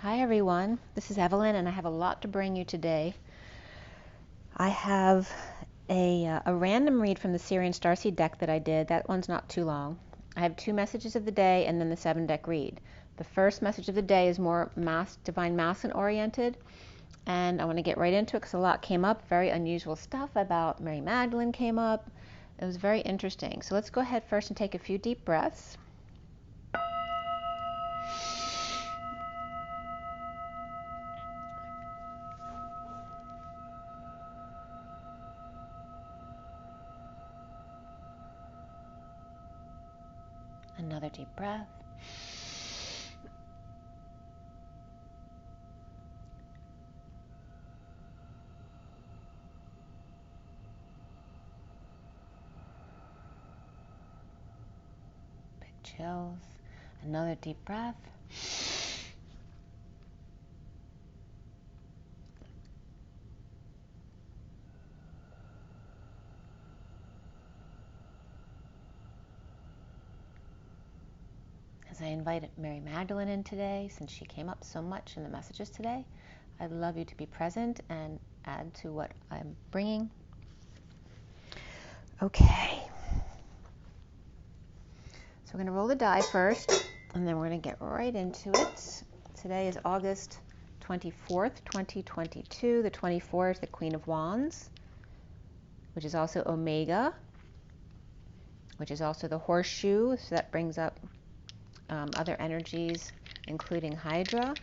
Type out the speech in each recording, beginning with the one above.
Hi everyone, this is Evelyn and I have a lot to bring you today. I have a random read from the SIRIAN Starseed deck that I did. That one's not too long. I have 2 messages of the day and then the 7 deck read. The first message of the day is more divine masculine oriented, and I want to get right into it because a lot came up. Very unusual stuff about Mary Magdalene came up. It was very interesting. So let's go ahead first and take a few deep breaths. Another deep breath. Big chills. Another deep breath. As I invited Mary Magdalene in today, since she came up so much in the messages today, I'd love you to be present and add to what I'm bringing. Okay. So we're going to roll the die first, and then we're going to get right into it. Today is August 24th, 2022. The 24 is the Queen of Wands, which is also Omega, which is also the horseshoe. So that brings up other energies, including Hydra.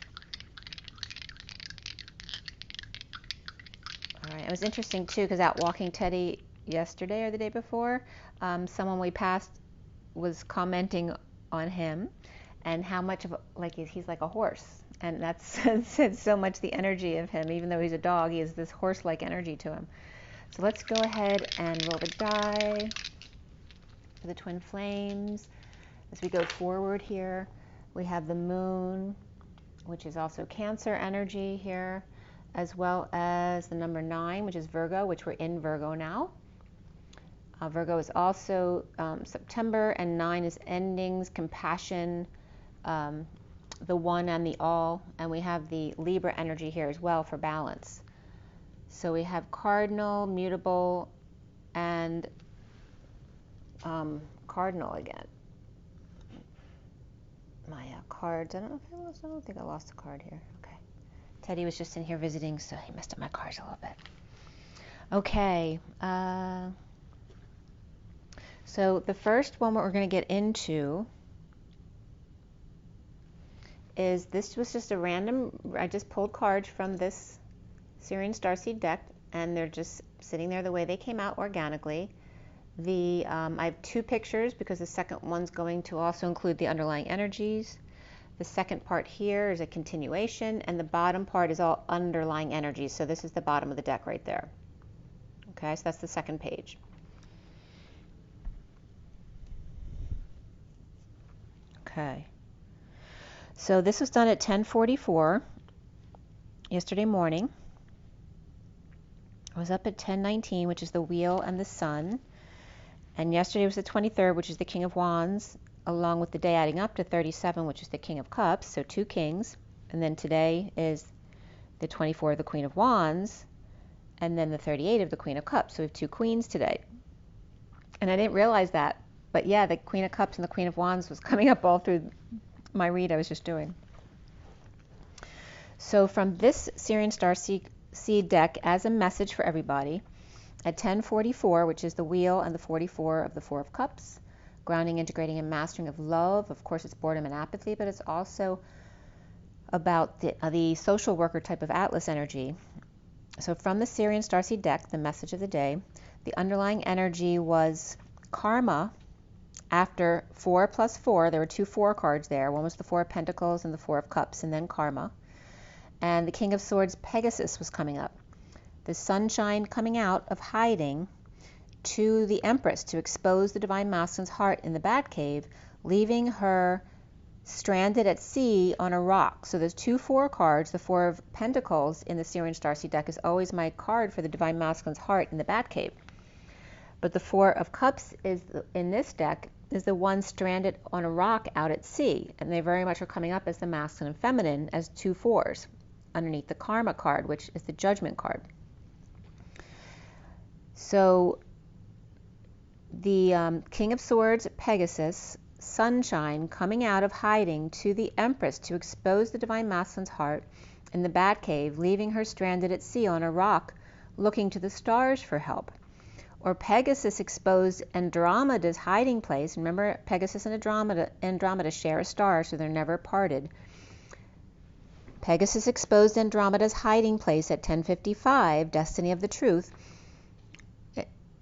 All right, it was interesting too, because out walking Teddy yesterday or the day before, someone we passed was commenting on him and how much of he's like a horse, and that's said so much the energy of him. Even though he's a dog, he has this horse-like energy to him. So let's go ahead and roll the die for the twin flames. As we go forward here, we have the moon, which is also Cancer energy here, as well as the number 9, which is Virgo, which we're in Virgo now. Virgo is also September, and 9 is endings, compassion, the one and the all, and we have the Libra energy here as well for balance. So we have cardinal, mutable, and cardinal again. My cards, I don't think I lost a card here. Okay. Teddy was just in here visiting, so he messed up my cards a little bit. Okay. So the first one we're going to get into is, this was just a random, I just pulled cards from this SIRIAN Starseed deck, and they're just sitting there the way they came out organically. I have 2 pictures because the second one's going to also include the underlying energies. The second part here is a continuation, and the bottom part is all underlying energies. So this is the bottom of the deck right there. Okay, so that's the second page. Okay. So this was done at 10:44 yesterday morning. I was up at 10:19, which is the wheel and the sun. And yesterday was the 23rd, which is the King of Wands, along with the day adding up to 37, which is the King of Cups, so 2 kings. And then today is the 24 of the Queen of Wands, and then the 38 of the Queen of Cups. So we have 2 queens today. And I didn't realize that, but yeah, the Queen of Cups and the Queen of Wands was coming up all through my read I was just doing. So from this SIRIAN Starseed deck, as a message for everybody, at 10:44, which is the wheel and the 44 of the 4 of Cups, grounding, integrating, and mastering of love. Of course, it's boredom and apathy, but it's also about the social worker type of Atlas energy. So from the SIRIAN Starseed deck, the message of the day, the underlying energy was karma. After 4 plus 4, there were 2 4 cards there. One was the 4 of Pentacles and the 4 of Cups, and then karma. And the King of Swords, Pegasus, was coming up. The sunshine coming out of hiding to the Empress to expose the Divine Masculine's heart in the Batcave, leaving her stranded at sea on a rock. So there's 2 4 cards. The 4 of Pentacles in the SIRIAN Starseed deck is always my card for the Divine Masculine's heart in the Batcave. But the 4 of Cups is in this deck is the one stranded on a rock out at sea, and they very much are coming up as the masculine and feminine as 2 4s underneath the karma card, which is the judgment card. So the King of Swords, Pegasus, sunshine coming out of hiding to the Empress to expose the divine masculine's heart in the Batcave, leaving her stranded at sea on a rock looking to the stars for help. Or Pegasus exposed Andromeda's hiding place. Remember, Pegasus and Andromeda share a star, so they're never parted. Pegasus exposed Andromeda's hiding place at 10:55, destiny of the truth.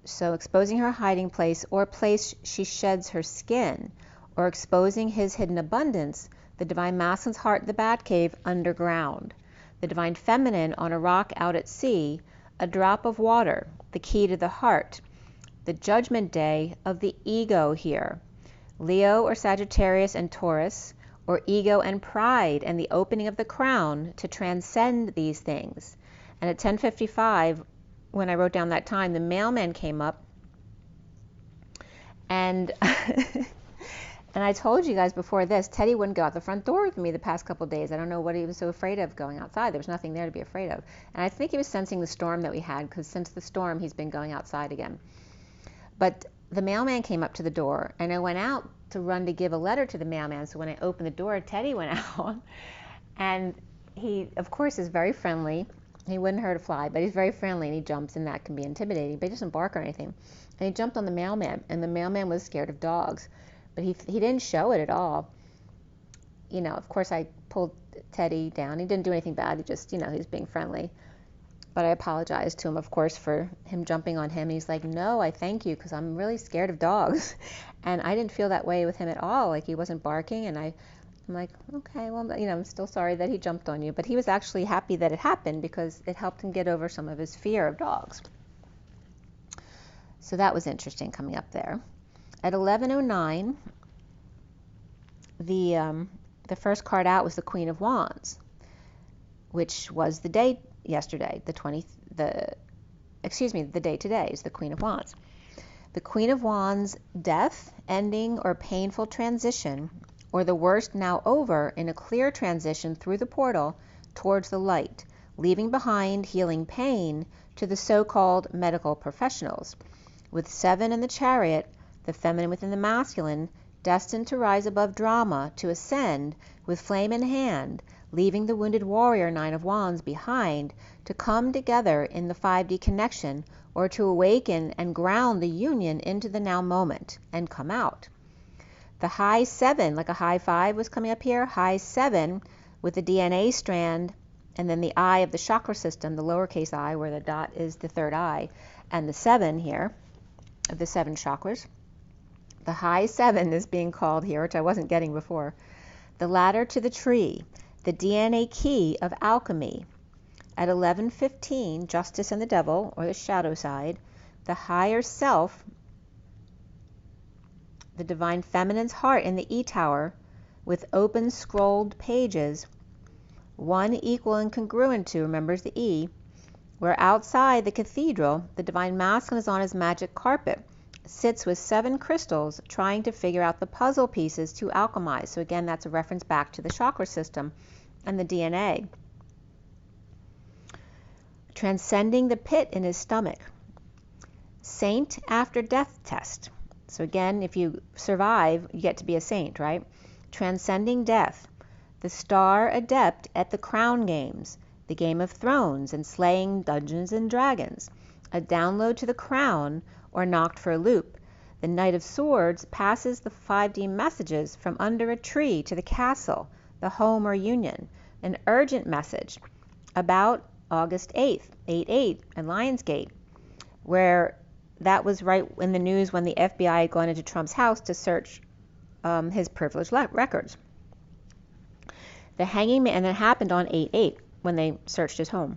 So exposing her hiding place, or place she sheds her skin, or exposing his hidden abundance, the divine masculine's heart, the Batcave, underground. The divine feminine on a rock out at sea, a drop of water, the key to the heart, the judgment day of the ego here. Leo or Sagittarius and Taurus, or ego and pride, and the opening of the crown to transcend these things. And at 10:55, when I wrote down that time, the mailman came up, and and I told you guys before this, Teddy wouldn't go out the front door with me the past couple of days. I don't know what he was so afraid of going outside. There was nothing there to be afraid of. And I think he was sensing the storm that we had, because since the storm, he's been going outside again. But the mailman came up to the door, and I went out to run to give a letter to the mailman. So when I opened the door, Teddy went out. And he, of course, is very friendly. He wouldn't hurt a fly, but he's very friendly, and he jumps, and that can be intimidating. But he doesn't bark or anything. And he jumped on the mailman, and the mailman was scared of dogs. But he didn't show it at all. You know, of course, I pulled Teddy down. He didn't do anything bad. He just, you know, he was being friendly. But I apologized to him, of course, for him jumping on him. He's like, no, I thank you, because I'm really scared of dogs. And I didn't feel that way with him at all. Like, he wasn't barking. And I'm like, okay, well, you know, I'm still sorry that he jumped on you. But he was actually happy that it happened, because it helped him get over some of his fear of dogs. So that was interesting coming up there. At 11:09, the first card out was the Queen of Wands, which was the day yesterday, the day today is the Queen of Wands. The Queen of Wands, death, ending, or painful transition, or the worst now over in a clear transition through the portal towards the light, leaving behind healing pain to the so-called medical professionals. With 7 in the Chariot, the feminine within the masculine, destined to rise above drama, to ascend with flame in hand, leaving the wounded warrior 9 of Wands behind, to come together in the 5D connection, or to awaken and ground the union into the now moment and come out. The high 7, like a high 5 was coming up here, high 7 with the DNA strand, and then the eye of the chakra system, the lowercase I, where the dot is the third eye, and the 7 here, of the 7 chakras. The high 7 is being called here, which I wasn't getting before. The ladder to the tree, the DNA key of alchemy. At 11:15, justice and the devil, or the shadow side, the higher self, the divine feminine's heart in the E-tower, with open scrolled pages, one equal and congruent to, remembers the E, where outside the cathedral, the divine masculine is on his magic carpet, sits with 7 crystals trying to figure out the puzzle pieces to alchemize. So again, that's a reference back to the chakra system and the DNA. Transcending the pit in his stomach. Saint after death test. So again, if you survive, you get to be a saint, right? Transcending death. The star adept at the crown games, the Game of Thrones, and slaying Dungeons and Dragons. A download to the crown, or knocked for a loop. The Knight of Swords passes the 5D messages from under a tree to the castle, the home or union. An urgent message about August 8th, 8/8, and Lionsgate, where that was right in the news when the FBI had gone into Trump's house to search his privileged records. The hanging man, and it happened on 8/8 when they searched his home.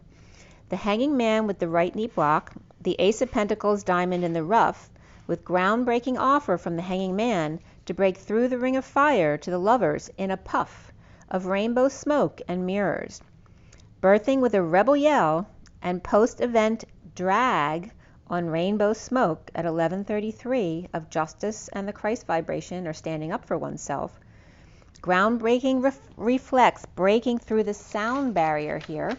The hanging man with the right knee block, the Ace of Pentacles diamond in the rough, with groundbreaking offer from the hanging man to break through the ring of fire to the lovers in a puff of rainbow smoke and mirrors. Birthing with a rebel yell and post-event drag on rainbow smoke at 11:33 of justice and the Christ vibration, or standing up for oneself. Groundbreaking reflex breaking through the sound barrier here.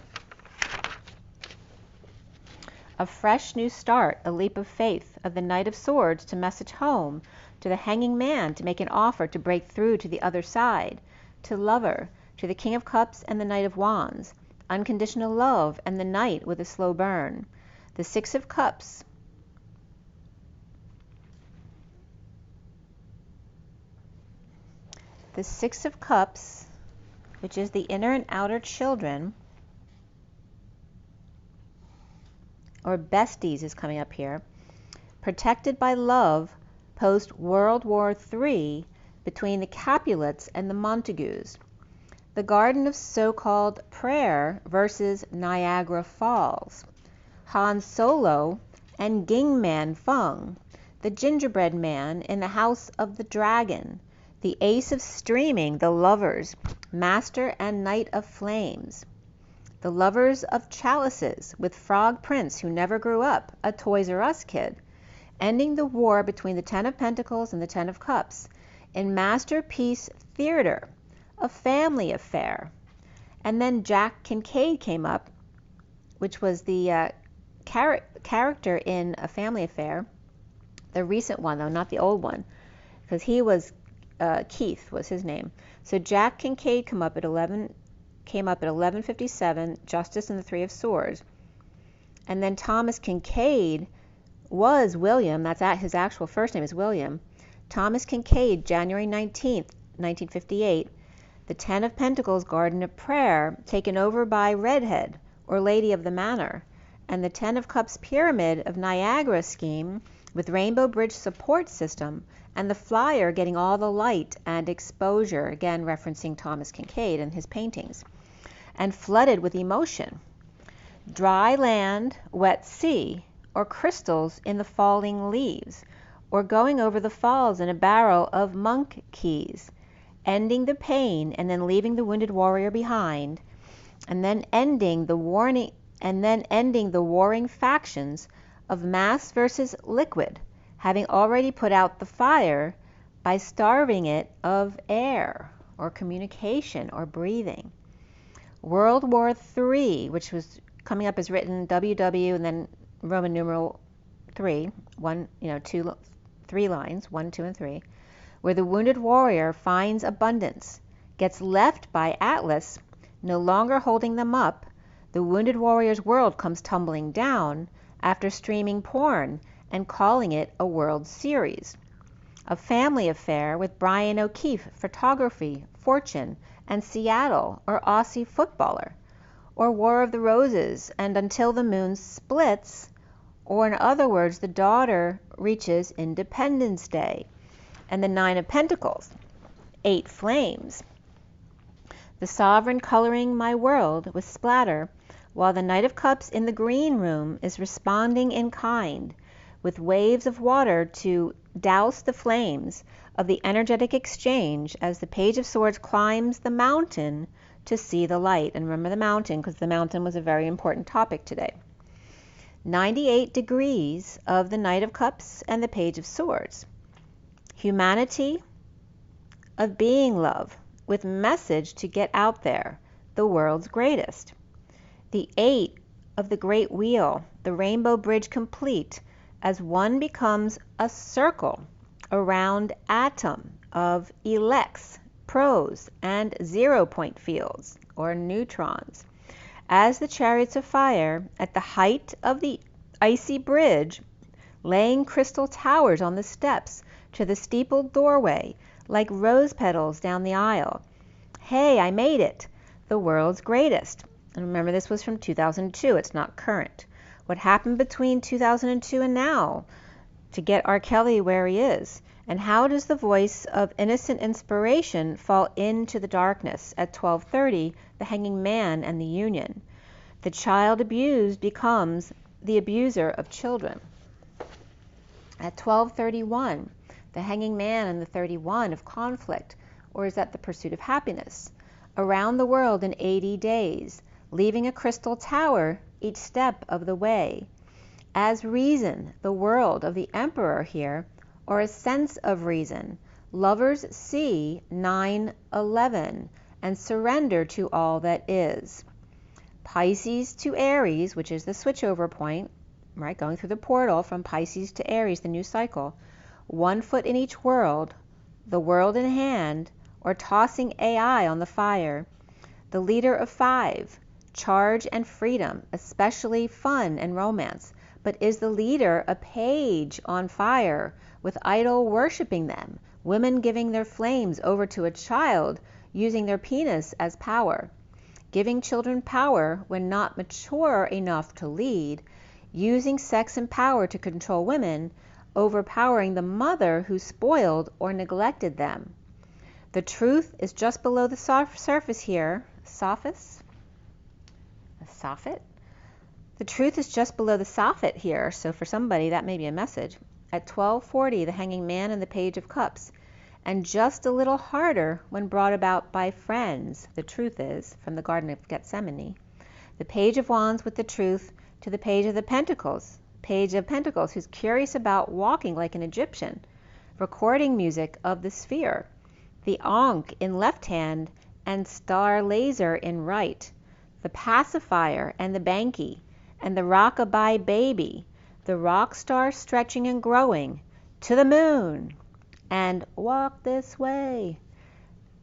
A fresh new start, a leap of faith of the Knight of Swords to message home, to the Hanging Man to make an offer to break through to the other side, to Lover, to the King of Cups and the Knight of Wands, unconditional love and the Knight with a slow burn. The Six of Cups. The Six of Cups, which is the inner and outer children, or besties is coming up here, protected by love post-World War III between the Capulets and the Montagues. The Garden of so-called Prayer versus Niagara Falls. Han Solo and Ging Man Fung, the gingerbread man in the House of the Dragon, the Ace of Streaming, the Lovers, Master and Knight of Flames, the Lovers of Chalices with Frog Prince who never grew up, a Toys R Us kid, ending the war between the Ten of Pentacles and the Ten of Cups, in Masterpiece Theater, a family affair. And then Jack Kincaid came up, which was the character in A Family Affair, the recent one though, not the old one, because he was Keith was his name. So Jack Kincaid came up at 11:57, Justice and the Three of Swords. And then Thomas Kincaid was William, that's his actual first name is William. Thomas Kincaid, January 19th, 1958, the Ten of Pentacles, Garden of Prayer, taken over by Redhead, or Lady of the Manor, and the Ten of Cups Pyramid of Niagara scheme with Rainbow Bridge support system, and the flyer getting all the light and exposure, again referencing Thomas Kincaid and his paintings, and flooded with emotion. Dry land, wet sea, or crystals in the falling leaves, or going over the falls in a barrel of monk keys, ending the pain and then leaving the wounded warrior behind, and then ending the warring factions of mass versus liquid, having already put out the fire by starving it of air or communication or breathing. World War III, which was coming up as written WW and then Roman numeral 3, 3 lines, 1, 2, and 3, where the wounded warrior finds abundance, gets left by Atlas, no longer holding them up. The wounded warrior's world comes tumbling down after streaming porn and calling it a World Series. A Family Affair with Brian O'Keefe, photography, Fortune, and Seattle, or Aussie footballer, or War of the Roses and Until the Moon Splits, or in other words, the daughter reaches Independence Day, and the Nine of Pentacles, 8 flames. The Sovereign coloring my world with splatter, while the Knight of Cups in the green room is responding in kind, with waves of water to douse the flames of the energetic exchange as the Page of Swords climbs the mountain to see the light. And remember the mountain, because the mountain was a very important topic today. 98 degrees of the Knight of Cups and the Page of Swords. Humanity of being love, with message to get out there, the world's greatest. The 8 of the Great Wheel, the Rainbow Bridge complete, as one becomes a circle around atom of elects, pros, and 0-point fields, or neutrons. As the Chariots of Fire, at the height of the icy bridge, laying crystal towers on the steps to the steepled doorway, like rose petals down the aisle. Hey, I made it! The world's greatest. And remember, this was from 2002. It's not current. What happened between 2002 and now to get R. Kelly where he is? And how does the voice of innocent inspiration fall into the darkness at 12:30, the Hanging Man and the Union? The child abused becomes the abuser of children. At 12:31, the Hanging Man and the 31 of conflict, or is that the pursuit of happiness? Around the world in 80 days, leaving a crystal tower each step of the way. as reason, the world of the emperor here, or a sense of reason. Lovers see 9/11 and surrender to all that is. Pisces to Aries, which is the switchover point, right, going through the portal from Pisces to Aries, the new cycle. 1 foot in each world, the world in hand, or tossing AI on the fire. The leader of 5, charge and freedom, especially fun and romance. But is the leader a page on fire, with idol worshipping them, women giving their flames over to a child, using their penis as power, giving children power when not mature enough to lead, using sex and power to control women, overpowering the mother who spoiled or neglected them. The truth is just below the surface here. Sophis? A soffit? The truth is just below the soffit here, so for somebody that may be a message. At 12:40, the Hanging Man and the Page of Cups, and just a little harder when brought about by friends, the truth is, from the Garden of Gethsemane. The Page of Wands with the truth to the Page of the Pentacles, Page of Pentacles, who's curious about walking like an Egyptian, recording music of the sphere, the Ankh in left hand and Star Laser in right, the Pacifier and the Banky, and the Rockabye Baby, the rock star stretching and growing, to the moon, and walk this way,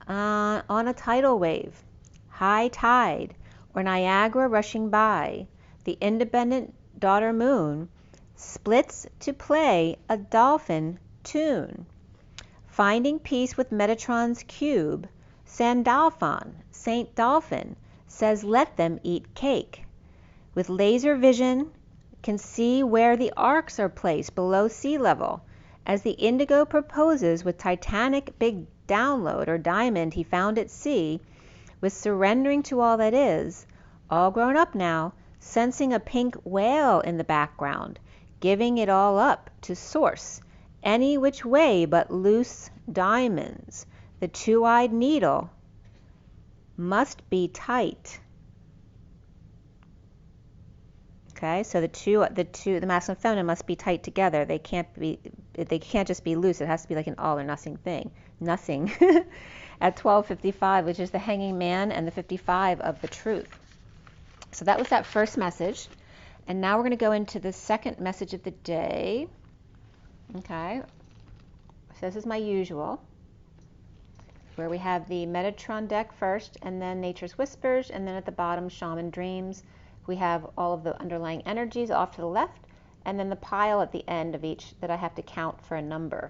on a tidal wave, high tide, or Niagara rushing by. The independent daughter moon splits to play a dolphin tune. Finding peace with Metatron's cube, Sandalphon, Saint Dolphin, says let them eat cake. With laser vision, can see where the arcs are placed below sea level, as the indigo proposes with Titanic big download or diamond he found at sea, with surrendering to all that is, all grown up now, sensing a pink whale in the background, giving it all up to source, any which way but loose diamonds. The two-eyed needle must be tight. Okay, so the masculine and feminine must be tight together. They can't just be loose. It has to be like an all or nothing thing. Nothing. At 12:55, which is the Hanging Man and the 55 of the truth. So that was that first message. And now we're going to go into the second message of the day. Okay. So this is my usual, where we have the Metatron deck first, and then Nature's Whispers, and then at the bottom, Shaman Dreams. We have all of the underlying energies off to the left, and then the pile at the end of each that I have to count for a number.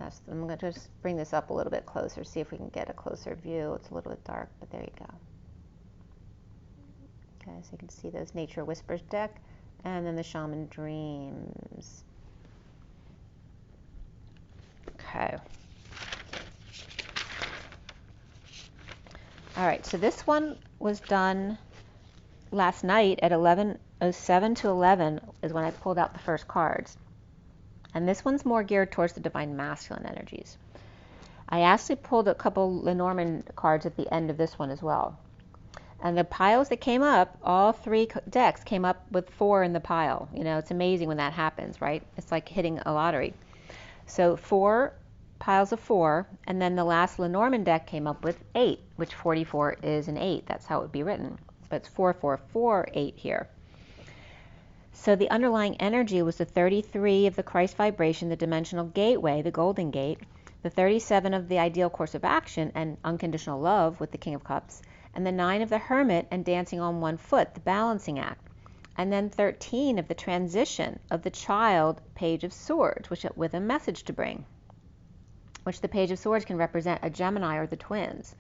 I'm going to just bring this up a little bit closer, see if we can get a closer view. It's a little bit dark, but there you go. Okay, so you can see those Nature Whispers deck, and then the Shaman Dreams. Okay. All right, so this one was done last night at 11:07 to 11 is when I pulled out the first cards. And this one's more geared towards the divine masculine energies. I actually pulled a couple Lenormand cards at the end of this one as well. And the piles that came up, all three decks came up with 4 in the pile. You know, it's amazing when that happens, right? It's like hitting a lottery. So 4 piles of 4, and then the last Lenormand deck came up with 8, which 44 is an 8. That's how it would be written. But it's 4448 here. So the underlying energy was the 33 of the Christ vibration, the dimensional gateway, the golden gate, the 37 of the ideal course of action and unconditional love with the King of Cups, and the 9 of the Hermit and dancing on one foot, the balancing act, and then 13 of the transition of the child, Page of Swords, which with a message to bring, which the Page of Swords can represent a Gemini or the twins.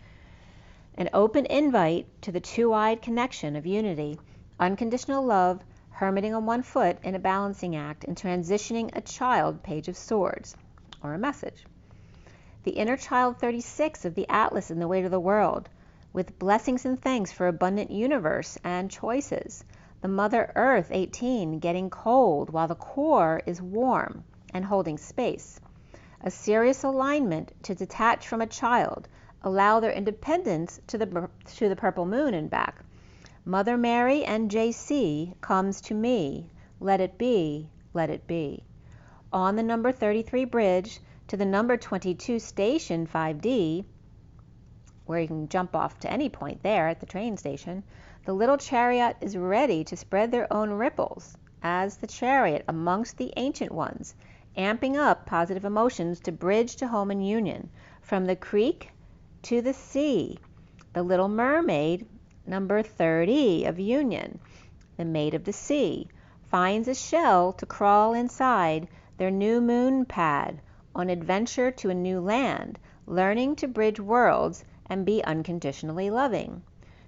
An open invite to the two-eyed connection of unity, unconditional love, hermiting on one foot in a balancing act, and transitioning a child, Page of Swords, or a message. The inner child 36 of the Atlas and the weight of the world, with blessings and thanks for abundant universe and choices. The Mother Earth 18 getting cold while the core is warm and holding space. A serious alignment to detach from a child, allow their independence to the purple moon and back. Mother Mary and JC comes to me, let it be, let it be. On the number 33 bridge to the number 22 station 5D, where you can jump off to any point there at the train station, the little chariot is ready to spread their own ripples as the chariot amongst the ancient ones, amping up positive emotions to bridge to home and union, from the creek to the sea. The little mermaid, number 30 of union, the maid of the sea, finds a shell to crawl inside their new moon pad on adventure to a new land, learning to bridge worlds and be unconditionally loving.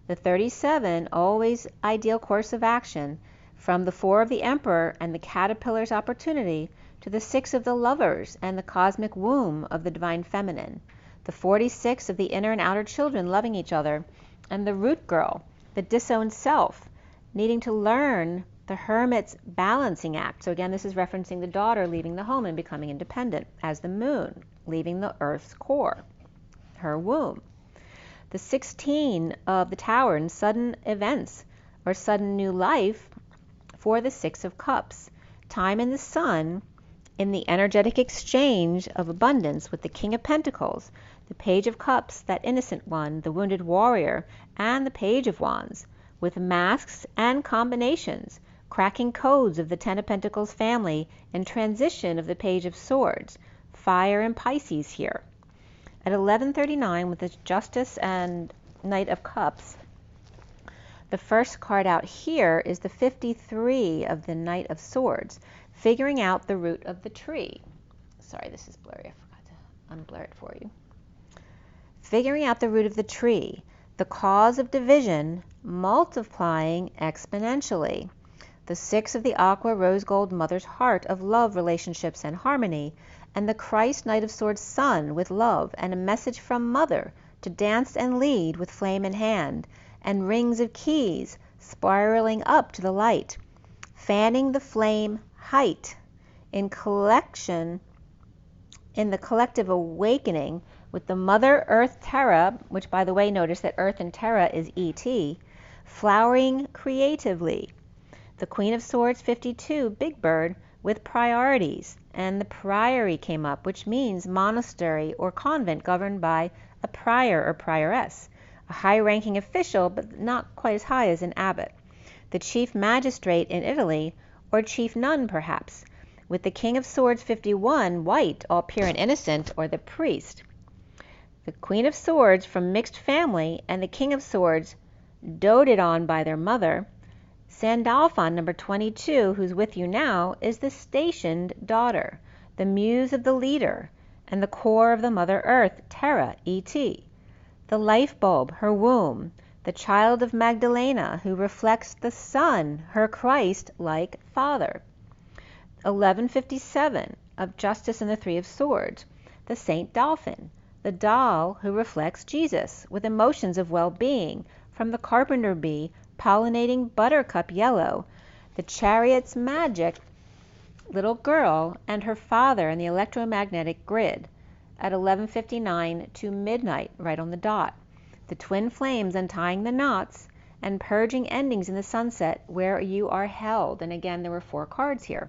The 37, always ideal course of action, from the 4 of the Emperor and the caterpillar's opportunity to the 6 of the lovers and the cosmic womb of the divine feminine. The 46 of the inner and outer children loving each other, and the root girl, the disowned self, needing to learn the hermit's balancing act. So again, this is referencing the daughter leaving the home and becoming independent, as the moon leaving the earth's core, her womb. The 16 of the tower and sudden events or sudden new life for the 6 of cups. Time in the sun in the energetic exchange of abundance with the King of Pentacles, the Page of Cups, that innocent one, the wounded warrior, and the Page of Wands, with masks and combinations, cracking codes of the 10 of Pentacles family and transition of the Page of Swords, fire and Pisces here. At 11:39 with the Justice and Knight of Cups, the first card out here is the 53 of the Knight of Swords, figuring out the root of the tree. Sorry, this is blurry. I forgot to unblur it for you. Figuring out the root of the tree, the cause of division multiplying exponentially. The 6 of the Aqua Rose Gold Mother's Heart of love, relationships, and harmony, and the Christ Knight of Swords Sun with love and a message from Mother to dance and lead with flame in hand, and rings of keys spiraling up to the light, fanning the flame height in the collective awakening with the Mother Earth Terra, which by the way, notice that Earth and Terra is ET, flowering creatively. The Queen of Swords 52, Big Bird, with priorities, and the priory came up, which means monastery or convent governed by a prior or prioress, a high-ranking official but not quite as high as an abbot. The chief magistrate in Italy, or chief nun perhaps, with the King of Swords 51, white, all pure and innocent, or the priest. The Queen of Swords from mixed family and the King of Swords doted on by their mother. Sandalphon, number 22, who's with you now, is the stationed daughter, the muse of the leader, and the core of the Mother Earth, Terra, E.T. The life bulb, her womb, the child of Magdalena, who reflects the Son, her Christ-like Father. 1157, of Justice and the 3 of Swords, the Saint Dolphin, the doll who reflects Jesus, with emotions of well-being, from the carpenter bee, pollinating buttercup yellow, the chariot's magic little girl and her father in the electromagnetic grid at 11:59 to midnight, right on the dot. The twin flames untying the knots and purging endings in the sunset where you are held. And again, there were 4 cards here.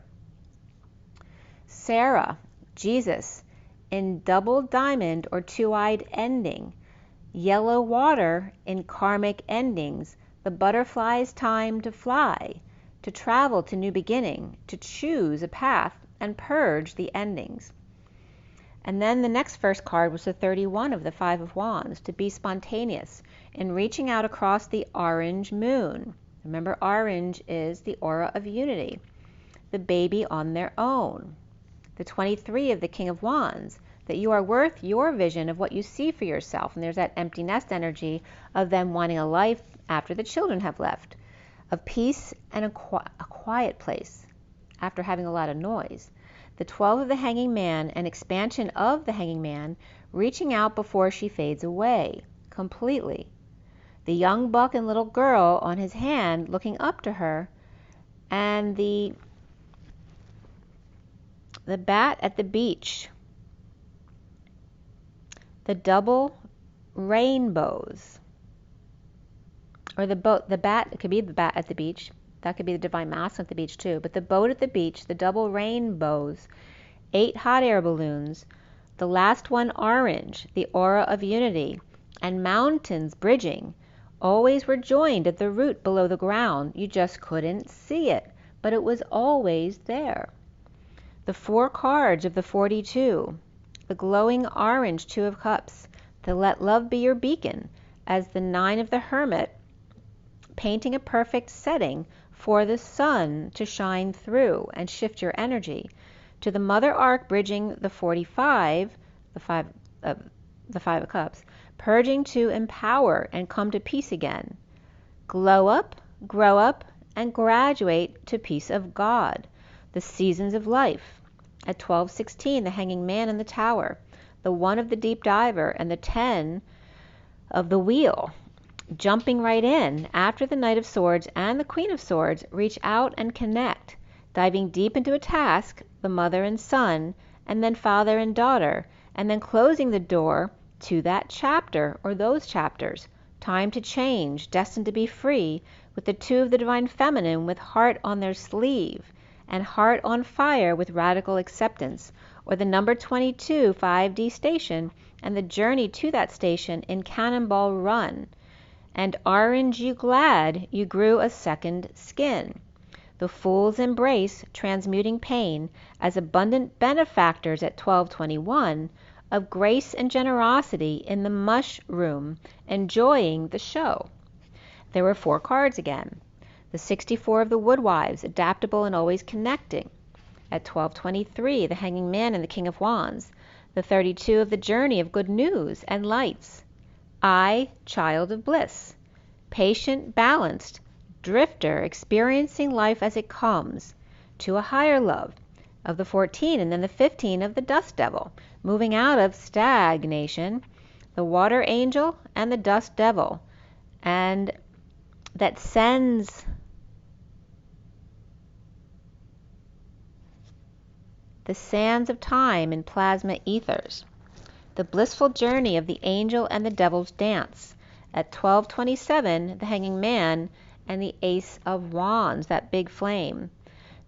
Sarah, Jesus, in double diamond or 2-eyed ending. Yellow water in karmic endings. The butterfly's time to fly, to travel to new beginning, to choose a path and purge the endings. And then the next first card was the 31 of the 5 of Wands, to be spontaneous in reaching out across the orange moon. Remember, orange is the aura of unity. The baby on their own. The 23 of the King of Wands, that you are worth your vision of what you see for yourself. And there's that empty nest energy of them wanting a life after the children have left, of peace and a quiet place after having a lot of noise. The 12 of the Hanging Man, an expansion of the Hanging Man, reaching out before she fades away completely. The young buck and little girl on his hand looking up to her, and the bat at the beach. The double rainbows, or the bat, it could be the bat at the beach, That could be the divine masculine at the beach too. But the boat at the beach, the double rainbows, 8 hot air balloons, the last one orange, the aura of unity, and mountains bridging, always were joined at the root below the ground. You just couldn't see it, but it was always there. The 4 cards of the 42, the glowing orange 2 of cups, the let love be your beacon, as the 9 of the hermit, painting a perfect setting for the sun to shine through and shift your energy, to the mother arc bridging the 45, the 5 of cups, purging to empower and come to peace again. Glow up, grow up, and graduate to peace of God. The seasons of life. At 12:16, the hanging man in the tower, the 1 of the deep diver, and the 10 of the wheel. Jumping right in after the Knight of Swords and the Queen of Swords reach out and connect, diving deep into a task, the mother and son, and then father and daughter, and then closing the door to that chapter or those chapters. Time to change, destined to be free, with the 2 of the divine feminine with heart on their sleeve and heart on fire with radical acceptance, or the number 22 5D station and the journey to that station in Cannonball Run. And aren't you glad you grew a second skin? The Fool's embrace, transmuting pain as abundant benefactors at 12:21 of grace and generosity in the mushroom, enjoying the show. There were 4 cards again. The 64 of the Woodwives, adaptable and always connecting. At 12:23, the Hanging Man and the King of Wands. The 32 of the Journey of good news and lights. I, child of bliss, patient, balanced, drifter, experiencing life as it comes, to a higher love, of the 14, and then the 15 of the Dust Devil, moving out of stagnation, the Water Angel and the Dust Devil, and that sends the sands of time in plasma ethers. The blissful journey of the angel and the devil's dance. At 12:27, the Hanging Man and the Ace of Wands, that big flame.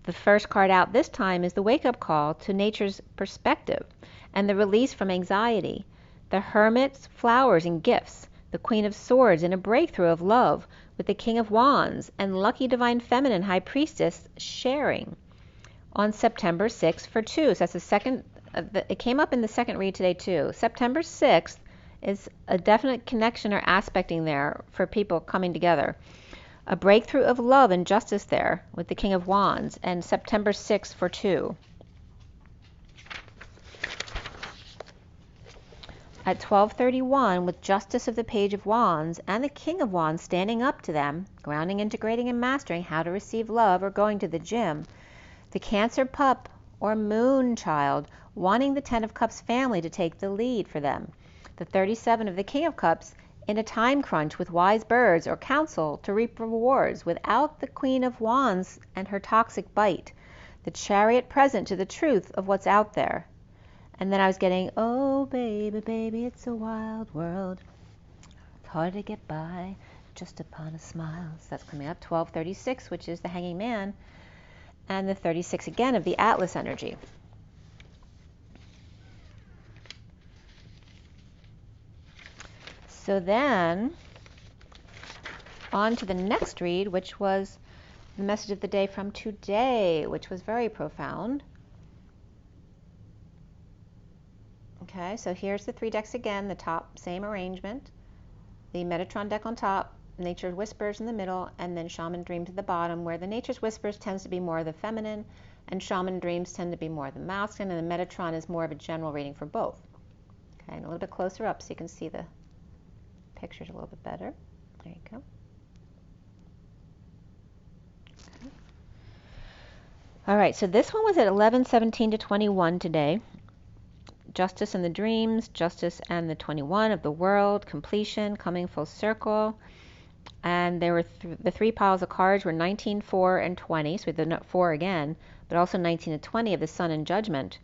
The first card out this time is the wake-up call to nature's perspective and the release from anxiety. The Hermit's flowers and gifts. The Queen of Swords in a breakthrough of love with the King of Wands and lucky divine feminine high priestess sharing. On September 6th for 2. So that's the second. It came up in the second read today too. September 6th is a definite connection or aspecting there for people coming together. A breakthrough of love and justice there with the King of Wands, and September 6th for 2. At 12:31, with justice of the Page of Wands and the King of Wands standing up to them, grounding, integrating, and mastering how to receive love or going to the gym, the Cancer pup or moon child wanting the 10 of Cups family to take the lead for them. The 37 of the King of Cups in a time crunch with wise birds or counsel to reap rewards without the Queen of Wands and her toxic bite. The Chariot present to the truth of what's out there. And then I was getting, oh baby, baby, it's a wild world. It's hard to get by just upon a smile. So that's coming up. 12:36, which is the Hanging Man, and the 36 again of the Atlas energy. So then, on to the next read, which was the message of the day from today, which was very profound. Okay, so here's the 3 decks again, the top, same arrangement. The Metatron deck on top, Nature's Whispers in the middle, and then Shaman Dreams at the bottom, where the Nature's Whispers tends to be more of the feminine, and Shaman Dreams tend to be more of the masculine, and the Metatron is more of a general reading for both. Okay, and a little bit closer up so you can see the pictures a little bit better. There you go. Okay. All right, so this one was at 11:17 to 21 today. Justice and the Dreams, Justice and the 21 of the World, Completion, Coming Full Circle. And there were the 3 piles of cards were 19, 4, and 20. So the 4 again, but also 19 and 20 of the Sun and Judgment.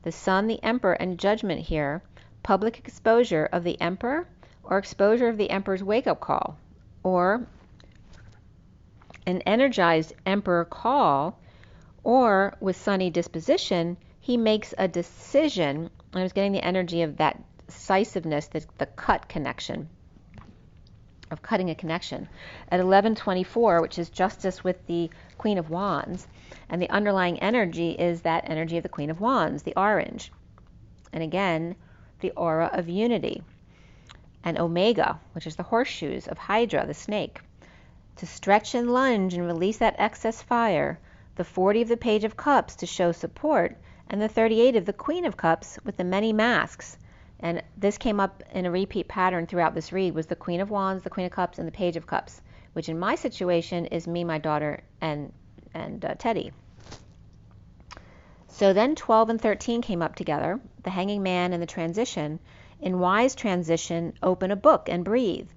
The Sun, the Emperor, and Judgment here. Public exposure of the Emperor, or exposure of the Emperor's wake-up call, or an energized emperor call, or with sunny disposition, he makes a decision. I was getting the energy of that decisiveness, the cut connection, of cutting a connection. At 1124, which is justice with the Queen of Wands, and the underlying energy is that energy of the Queen of Wands, the orange. And again, the aura of unity. And Omega, which is the horseshoes of Hydra, the snake. To stretch and lunge and release that excess fire. The 40 of the Page of Cups to show support, and the 38 of the Queen of Cups with the many masks. And this came up in a repeat pattern throughout this read, was the Queen of Wands, the Queen of Cups, and the Page of Cups, which in my situation is me, my daughter, and Teddy. So then 12 and 13 came up together, the Hanging Man and the Transition. In wise transition, open a book and breathe.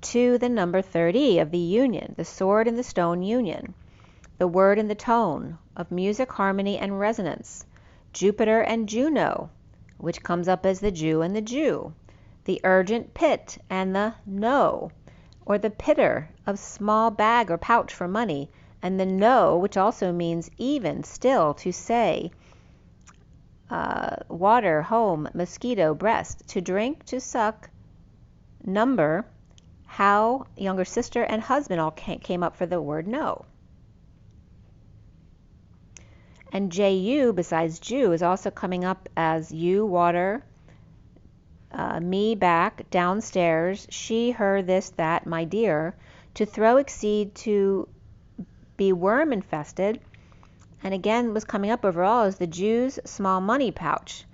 To the number 30 of the union, the sword and the stone union. The word and the tone of music, harmony, and resonance. Jupiter and Juno, which comes up as the Jew and the Jew. The urgent pit and the no, or the pitter of small bag or pouch for money, and the no, which also means even, still, to say, water, home, mosquito, breast, to drink, to suck, number, how, younger sister, and husband all came up for the word no. And Ju, besides Jew, is also coming up as you, water, me, back, downstairs, she, her, this, that, my dear, to throw, exceed, to be worm infested. And again, was coming up overall as the Jew's small money pouch.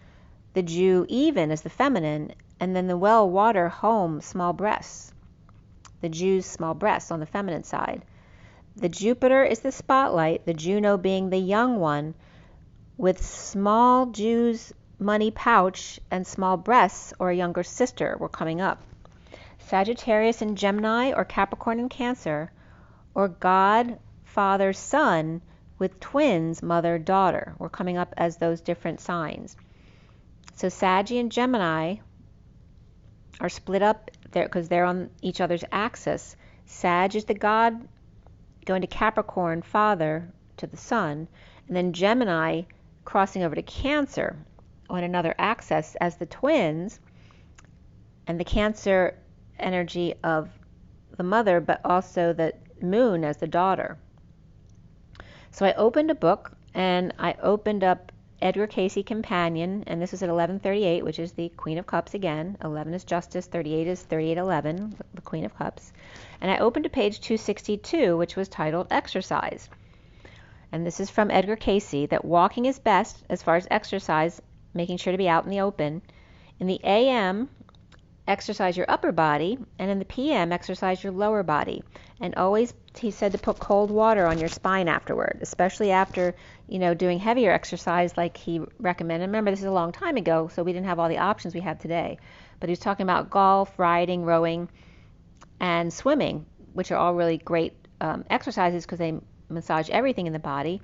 The Jew, even, as the feminine, and then the well, water, home, small breasts. The Jew's small breasts on the feminine side. The Jupiter is the spotlight, the Juno being the young one, with small Jew's money pouch and small breasts or a younger sister were coming up. Sagittarius and Gemini, or Capricorn and Cancer, or God, Father, Son, with twins, mother, daughter, were coming up as those different signs. So Saggy and Gemini are split up there because they're on each other's axis. Sag is the God going to Capricorn, father, to the sun, and then Gemini crossing over to Cancer on another axis as the twins, and the Cancer energy of the mother, but also the moon as the daughter. So I opened a book, and I opened up Edgar Cayce Companion, and this is at 1138, which is the Queen of Cups again. 11 is Justice, 38 is 3811, the Queen of Cups. And I opened to page 262, which was titled Exercise. And this is from Edgar Cayce, that walking is best as far as exercise, making sure to be out in the open. In the AM, exercise your upper body, and in the PM, exercise your lower body. And always, he said, to put cold water on your spine afterward, especially after, doing heavier exercise like he recommended. Remember, this is a long time ago, so we didn't have all the options we have today. But he was talking about golf, riding, rowing, and swimming, which are all really great exercises because they massage everything in the body.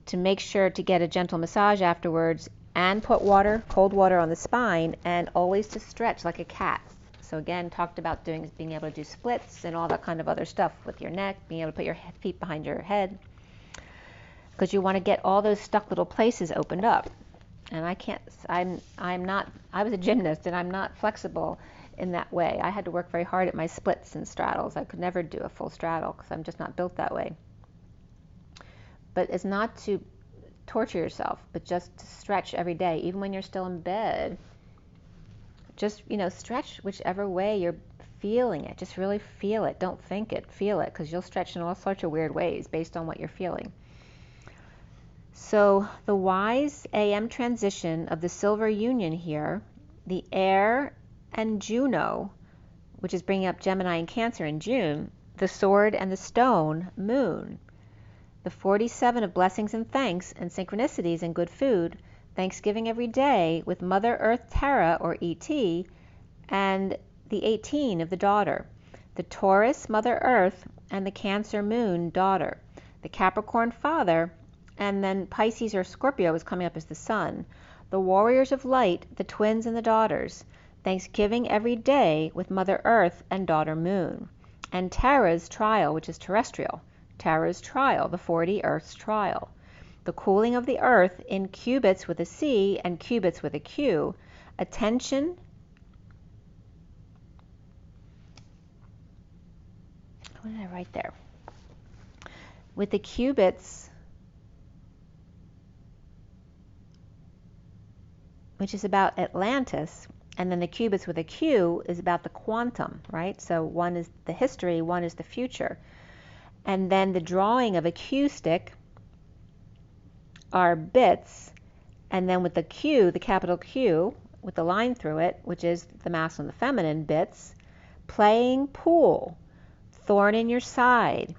To make sure to get a gentle massage afterwards, and put water, cold water on the spine, and always to stretch like a cat. So again, talked about being able to do splits and all that kind of other stuff with your neck, being able to put your feet behind your head, because you want to get all those stuck little places opened up. And I was a gymnast, and I'm not flexible in that way. I had to work very hard at my splits and straddles. I could never do a full straddle because I'm just not built that way. But it's not to torture yourself, but just to stretch every day, even when you're still in bed. Just, stretch whichever way you're feeling it. Just really feel it. Don't think it. Feel it, because you'll stretch in all sorts of weird ways based on what you're feeling. So the wise AM transition of the silver union here, the air and Juno, which is bringing up Gemini and Cancer in June, the sword and the stone, moon. The 47 of blessings and thanks and synchronicities and good food, Thanksgiving every day with Mother Earth Terra, or ET, and the 18 of the daughter. The Taurus, Mother Earth, and the Cancer moon, daughter. The Capricorn, father, and then Pisces or Scorpio is coming up as the sun. The warriors of light, the twins and the daughters. Thanksgiving every day with Mother Earth and daughter moon. And Terra's trial, which is terrestrial. Tara's trial, the 40 Earth's trial. The cooling of the Earth in cubits with a C and cubits with a Q. Attention. What did I write there? With the cubits, which is about Atlantis, and then the cubits with a Q is about the quantum, right? So one is the history, one is the future. And then the drawing of a Q stick are bits, and then with the Q, the capital Q, with the line through it, which is the masculine and the feminine bits, playing pool, thorn in your side.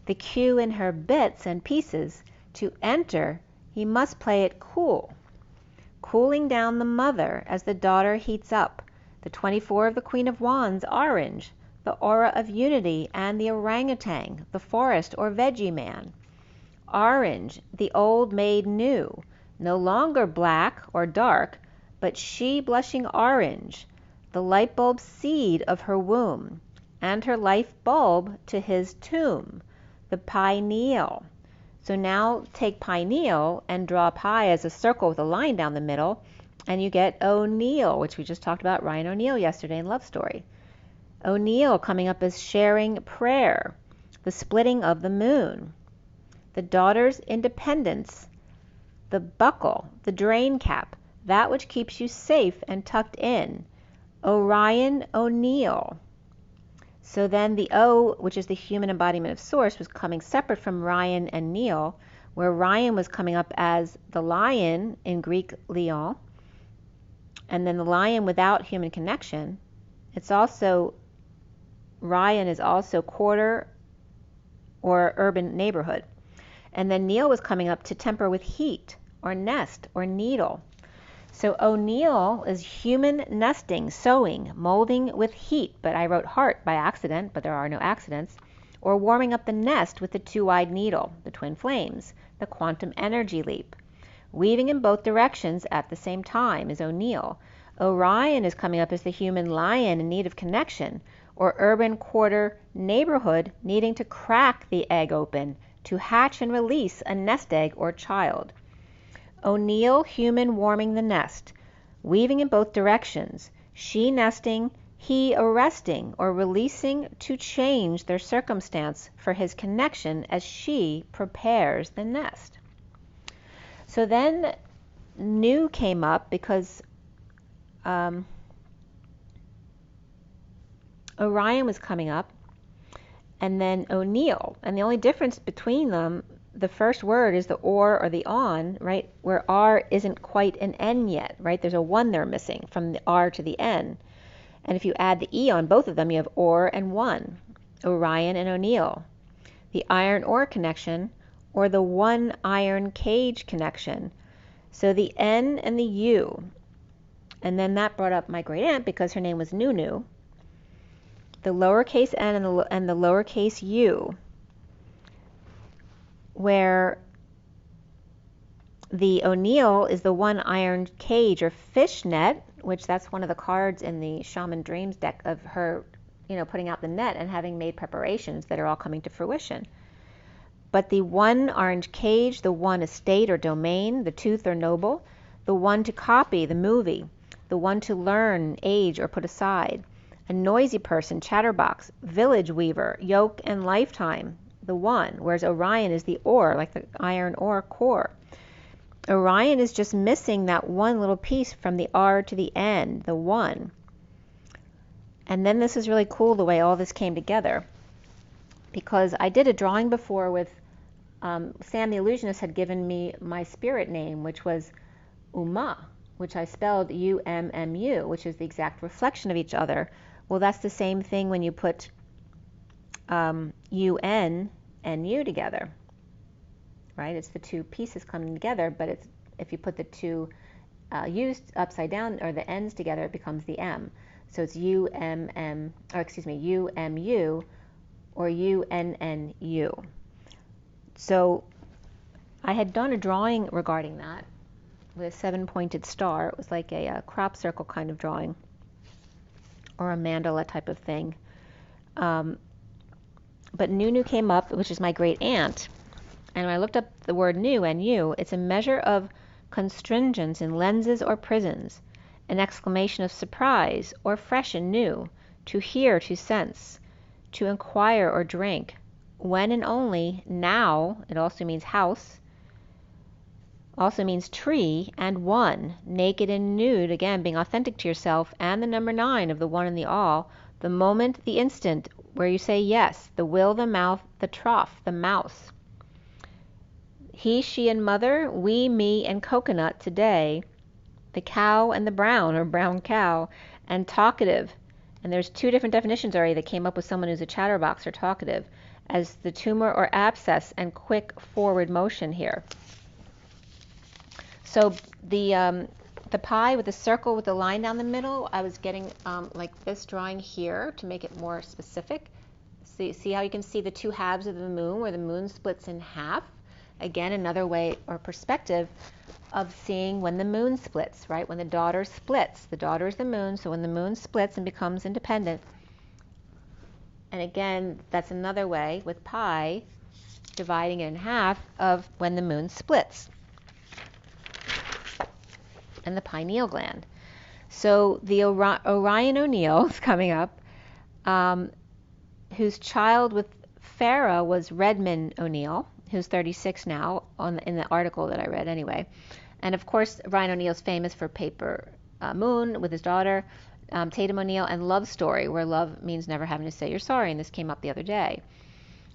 The Q in her bits and pieces, to enter, he must play it cool. Cooling down the mother as the daughter heats up. The 24 of the Queen of Wands, orange, the aura of unity, and the orangutan, the forest or veggie man. Orange, the old made new, no longer black or dark, but she blushing orange, the light bulb seed of her womb, and her life bulb to his tomb, the pineal. So now take pineal and draw pi as a circle with a line down the middle, and you get O'Neill, which we just talked about Ryan O'Neill yesterday in Love Story. O'Neill coming up as sharing prayer, the splitting of the moon, the daughter's independence, the buckle, the drain cap, that which keeps you safe and tucked in. Orion O'Neill. So then the O, which is the human embodiment of Source, was coming separate from Ryan and Neil, where Ryan was coming up as the lion in Greek lion, and then the lion without human connection. It's also, Ryan is also quarter or urban neighborhood. And then Neil was coming up to temper with heat or nest or needle. So O'Neill is human nesting, sewing, molding with heat, but I wrote heart by accident, but there are no accidents, or warming up the nest with the two-eyed needle, the twin flames, the quantum energy leap. Weaving in both directions at the same time is O'Neill. Orion is coming up as the human lion in need of connection, or urban quarter neighborhood needing to crack the egg open to hatch and release a nest egg or child. O'Neill, human warming the nest, weaving in both directions, she nesting, he arresting or releasing to change their circumstance for his connection as she prepares the nest. So then Nu came up because Orion was coming up, and then O'Neill, and the only difference between them, the first word is the or the on, right, where R isn't quite an N yet, right? There's a 1 there missing from the R to the N. And if you add the E on both of them, you have or and 1, Orion and O'Neill. The iron ore connection, or the one iron cage connection. So the N and the U. And then that brought up my great aunt because her name was Nunu. The lowercase n and the lowercase u, where the O'Neill is the one iron cage or fish net, which that's one of the cards in the Shaman Dreams deck of her, putting out the net and having made preparations that are all coming to fruition. But the one orange cage, the one estate or domain, the tooth or noble, the one to copy, the movie, the one to learn, age, or put aside, a noisy person, chatterbox, village weaver, yoke and lifetime, the one, whereas Orion is the ore, like the iron ore core. Orion is just missing that one little piece from the R to the N, the one. And then this is really cool the way all this came together, because I did a drawing before with Sam the Illusionist had given me my spirit name, which was Uma, which I spelled U-M-M-U, which is the exact reflection of each other. Well, that's the same thing when you put U-N and U together, right? It's the two pieces coming together, but it's, if you put the two U's upside down, or the N's together, it becomes the M. So it's U-M-M, or excuse me, U-M-U, or U-N-N-U. So I had done a drawing regarding that with a 7-pointed star. It was like a crop circle kind of drawing, or a mandala type of thing. But Nunu came up, which is my great aunt. And when I looked up the word new, N-U, it's a measure of constringence in lenses or prisons, an exclamation of surprise or fresh and new, to hear, to sense, to inquire or drink. When and only, now, it also means house, also means tree, and one, naked and nude, again being authentic to yourself, and the number 9 of the one and the all, the moment, the instant, where you say yes, the will, the mouth, the trough, the mouse. He, she, and mother, we, me, and coconut today, the cow and the brown, or brown cow, and talkative. And there's 2 different definitions already that came up with someone who's a chatterbox or talkative, as the tumor or abscess and quick forward motion here. So the pie with the circle with the line down the middle, I was getting like this drawing here to make it more specific. See how you can see the 2 halves of the moon where the moon splits in half? Again, another way or perspective of seeing when the moon splits, right? When the daughter splits. The daughter is the moon, so when the moon splits and becomes independent. And again, that's another way with pi, dividing it in half, of when the moon splits. And the pineal gland. So the Orion O'Neill is coming up, whose child with Farah was Redmond O'Neill, who's 36 now, in the article that I read anyway. And of course, Ryan O'Neill's famous for Paper Moon with his daughter, Tatum O'Neill, and Love Story, where love means never having to say you're sorry, and this came up the other day.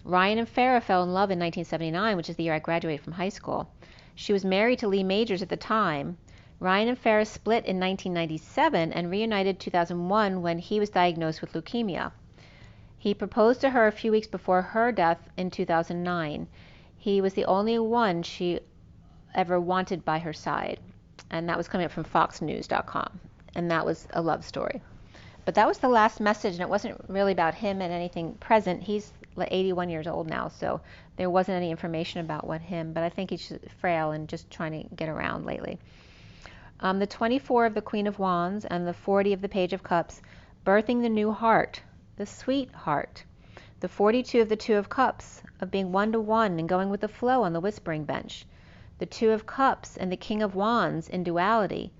Ryan and Farah fell in love in 1979, which is the year I graduated from high school. She was married to Lee Majors at the time. Ryan and Farah split in 1997 and reunited 2001 when he was diagnosed with leukemia. He proposed to her a few weeks before her death in 2009. He was the only one she ever wanted by her side. And that was coming up from foxnews.com. And that was a love story. But that was the last message, and it wasn't really about him and anything present. He's 81 years old now, so there wasn't any information about what him, but I think he's frail and just trying to get around lately. The 24 of the Queen of Wands and the 40 of the Page of Cups, birthing the new heart, the sweet heart. The 42 of the Two of Cups, of being one-to-one and going with the flow on the whispering bench. The Two of Cups and the King of Wands in duality.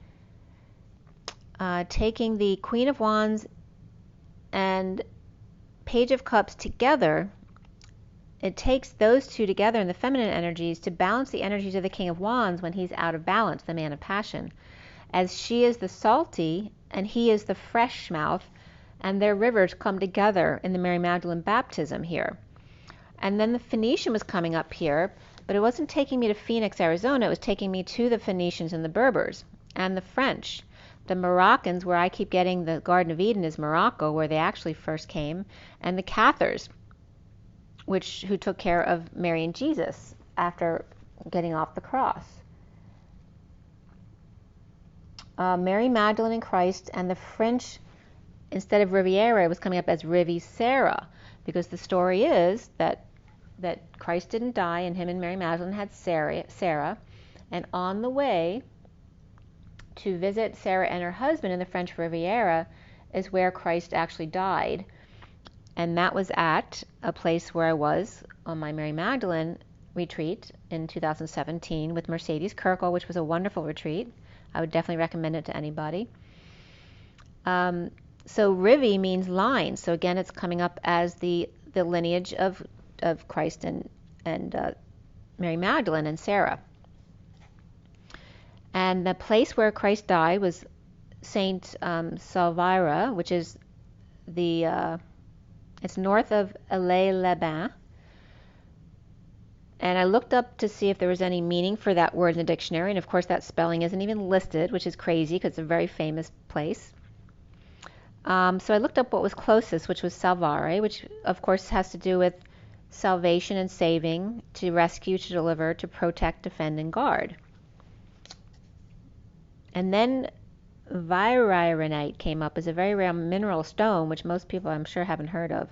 Taking the Queen of Wands and Page of Cups together, it takes those two together in the feminine energies to balance the energies of the King of Wands when he's out of balance, the man of passion. As she is the salty and he is the fresh mouth, and their rivers come together in the Mary Magdalene baptism here. And then the Phoenician was coming up here, but it wasn't taking me to Phoenix, Arizona. It was taking me to the Phoenicians and the Berbers and the French. The Moroccans, where I keep getting the Garden of Eden, is Morocco, where they actually first came, and the Cathars, who took care of Mary and Jesus after getting off the cross. Mary Magdalene and Christ, and the French, instead of Riviera, it was coming up as Rivi-Sarah, because the story is that Christ didn't die, and him and Mary Magdalene had Sarah, and on the way to visit Sarah and her husband in the French Riviera is where Christ actually died. And that was at a place where I was on my Mary Magdalene retreat in 2017 with Mercedes Kirkle, which was a wonderful retreat. I would definitely recommend it to anybody. So Rivi means line. So again, it's coming up as the lineage of Christ and Mary Magdalene and Sarah. And the place where Christ died was Saint Salvira, which is it's north of Issy-les-Bains. And I looked up to see if there was any meaning for that word in the dictionary, and of course that spelling isn't even listed, which is crazy because it's a very famous place. So I looked up what was closest, which was salvare, which of course has to do with salvation and saving, to rescue, to deliver, to protect, defend, and guard. And then virinite came up as a very rare mineral stone, which most people I'm sure haven't heard of.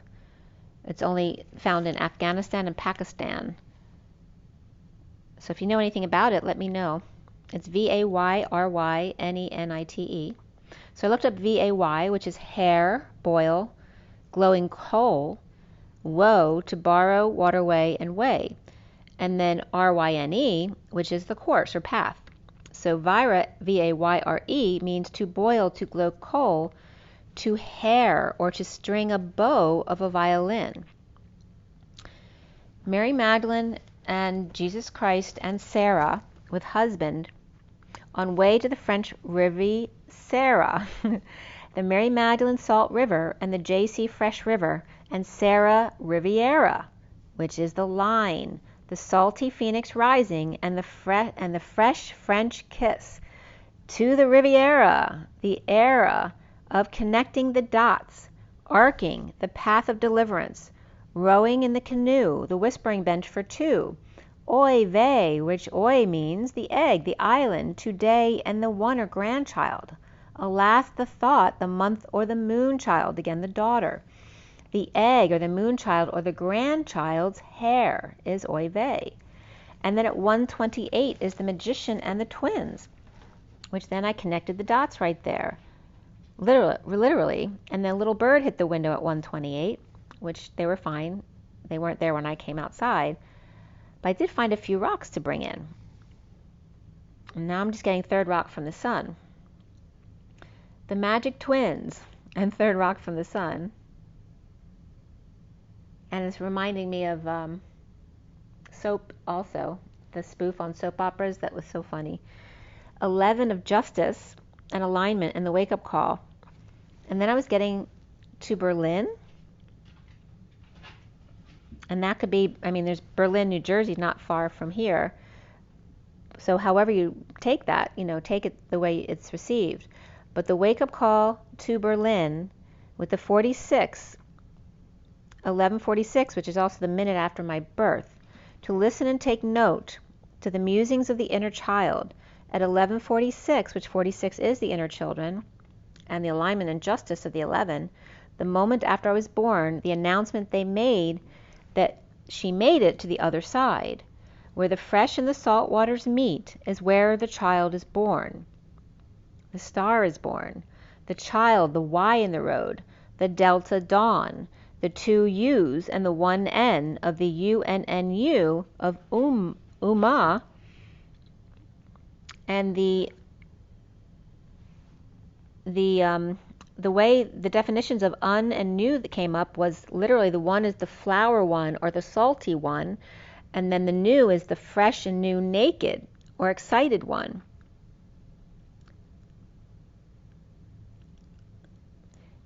It's only found in Afghanistan and Pakistan. So if you know anything about it, let me know. It's VayryneNite. So I looked up Vay, which is hair, boil, glowing coal, woe, to borrow, waterway, and way. And then RYNE, which is the course or path. So vire, VAYRE, means to boil, to glow coal, to hair, or to string a bow of a violin. Mary Magdalene and Jesus Christ and Sarah with husband on way to the French Riviera, the Mary Magdalene Salt River and the JC Fresh River, and Sarah Riviera, which is the line, the salty phoenix rising, and the fresh French kiss. To the Riviera, the era of connecting the dots, arcing the path of deliverance, rowing in the canoe, the whispering bench for two. Oy vey, which oy means the egg, the island, today, and the one or grandchild. Alas, the thought, the month or the moon child, again the daughter. The egg or the moon child or the grandchild's hair is oy vey. And then at 128 is the magician and the twins, which then I connected the dots right there. Literally. And the little bird hit the window at 128, which they were fine. They weren't there when I came outside. But I did find a few rocks to bring in. And now I'm just getting third rock from the sun. The magic twins and third rock from the sun. And it's reminding me of soap also, the spoof on soap operas that was so funny. 11 of justice and alignment and the wake-up call. And then I was getting to Berlin. And that could be, I mean, there's Berlin, New Jersey, not far from here. So however you take that, take it the way it's received. But the wake-up call to Berlin with the 46, 1146, which is also the minute after my birth, to listen and take note to the musings of the inner child. At 1146, which 46 is the inner children, and the alignment and justice of the 11, the moment after I was born, the announcement they made that she made it to the other side. Where the fresh and the salt waters meet is where the child is born. The star is born. The child, the Y in the road, the delta dawn, the two U's and the one N of the UNNU of Ummah, and the way the definitions of un and new that came up was literally the one is the flower one or the salty one, and then the new is the fresh and new naked or excited one.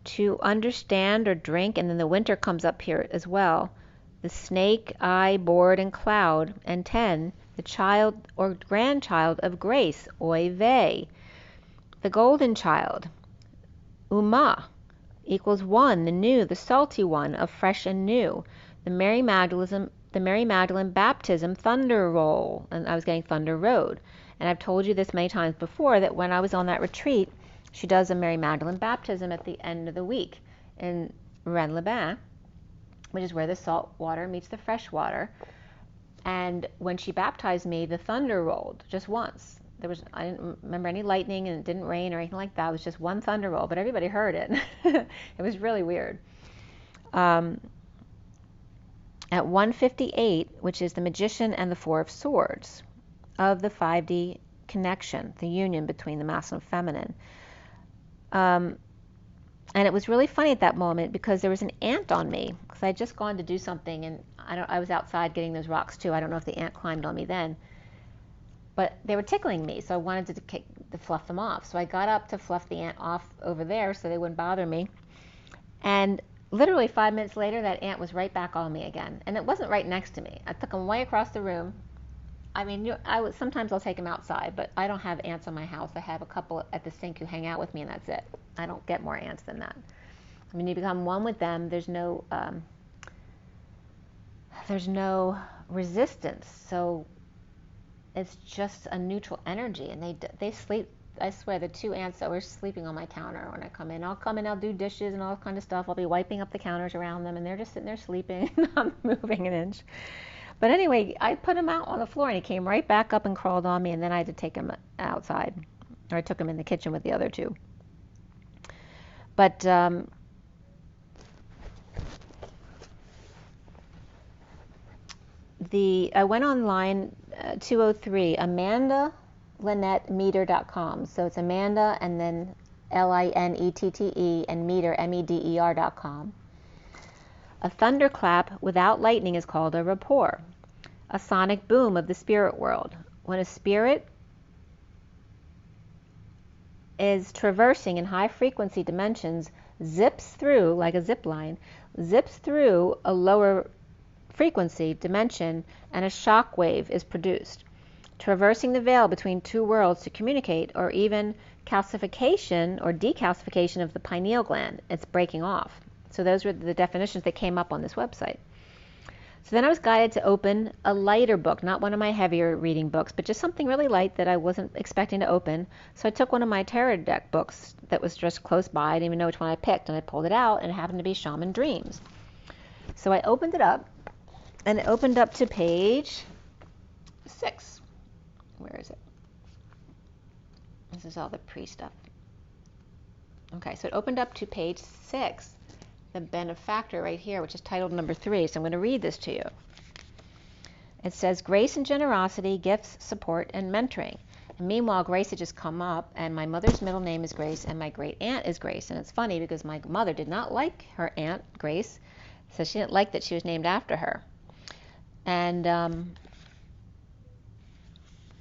To understand or drink, and then the winter comes up here as well. The snake, eye, board, and cloud, and 10, the child or grandchild of grace, oy vey. The golden child, Ummah, equals one, the new, the salty one of fresh and new. The Mary Magdalene baptism thunder roll, and I was getting thunder road. And I've told you this many times before that when I was on that retreat, she does a Mary Magdalene baptism at the end of the week in Rennes-les-Bains, which is where the salt water meets the fresh water. And when she baptized me, the thunder rolled just once. I didn't remember any lightning, and it didn't rain or anything like that. It was just one thunder roll, but everybody heard it. It was really weird. At 158, which is the magician and the four of swords of the 5D connection, the union between the masculine and feminine. And it was really funny at that moment because there was an ant on me because I had just gone to do something, and I was outside getting those rocks too. I don't know if the ant climbed on me then, but they were tickling me, so I wanted to fluff them off. So I got up to fluff the ant off over there so they wouldn't bother me. And literally 5 minutes later, that ant was right back on me again, and it wasn't right next to me. I took him way across the room. I mean, sometimes I'll take them outside, but I don't have ants on my house. I have a couple at the sink who hang out with me, and that's it. I don't get more ants than that. I mean, you become one with them. There's no resistance. So it's just a neutral energy, and they sleep. I swear, the two ants that were sleeping on my counter when I come in. I'll come in, I'll do dishes and all kind of stuff. I'll be wiping up the counters around them, and they're just sitting there sleeping, not moving an inch. But anyway, I put him out on the floor, and he came right back up and crawled on me, and then I had to take him outside. Or I took him in the kitchen with the other two. But I went online 203, AmandaLynetteMeter.com. So it's Amanda and then Linette and meter, MEDER.com. A thunderclap without lightning is called a rapport. A sonic boom of the spirit world. When a spirit is traversing in high frequency dimensions, zips through, like a zip line, zips through a lower frequency dimension, and a shock wave is produced, traversing the veil between two worlds to communicate, or even calcification or decalcification of the pineal gland. It's breaking off. So those were the definitions that came up on this website. So then I was guided to open a lighter book, not one of my heavier reading books, but just something really light that I wasn't expecting to open. So I took one of my tarot deck books that was just close by. I didn't even know which one I picked, and I pulled it out, and it happened to be Shaman Dreams. So I opened it up, and it opened up to page 6. Where is it? This is all the pre-stuff. Okay, so it opened up to page 6. The benefactor right here, which is titled number 3. So I'm going to read this to you. It says, grace and generosity, gifts, support, and mentoring. And meanwhile, Grace had just come up, and my mother's middle name is Grace, and my great aunt is Grace. And it's funny because my mother did not like her aunt, Grace, so she didn't like that she was named after her. And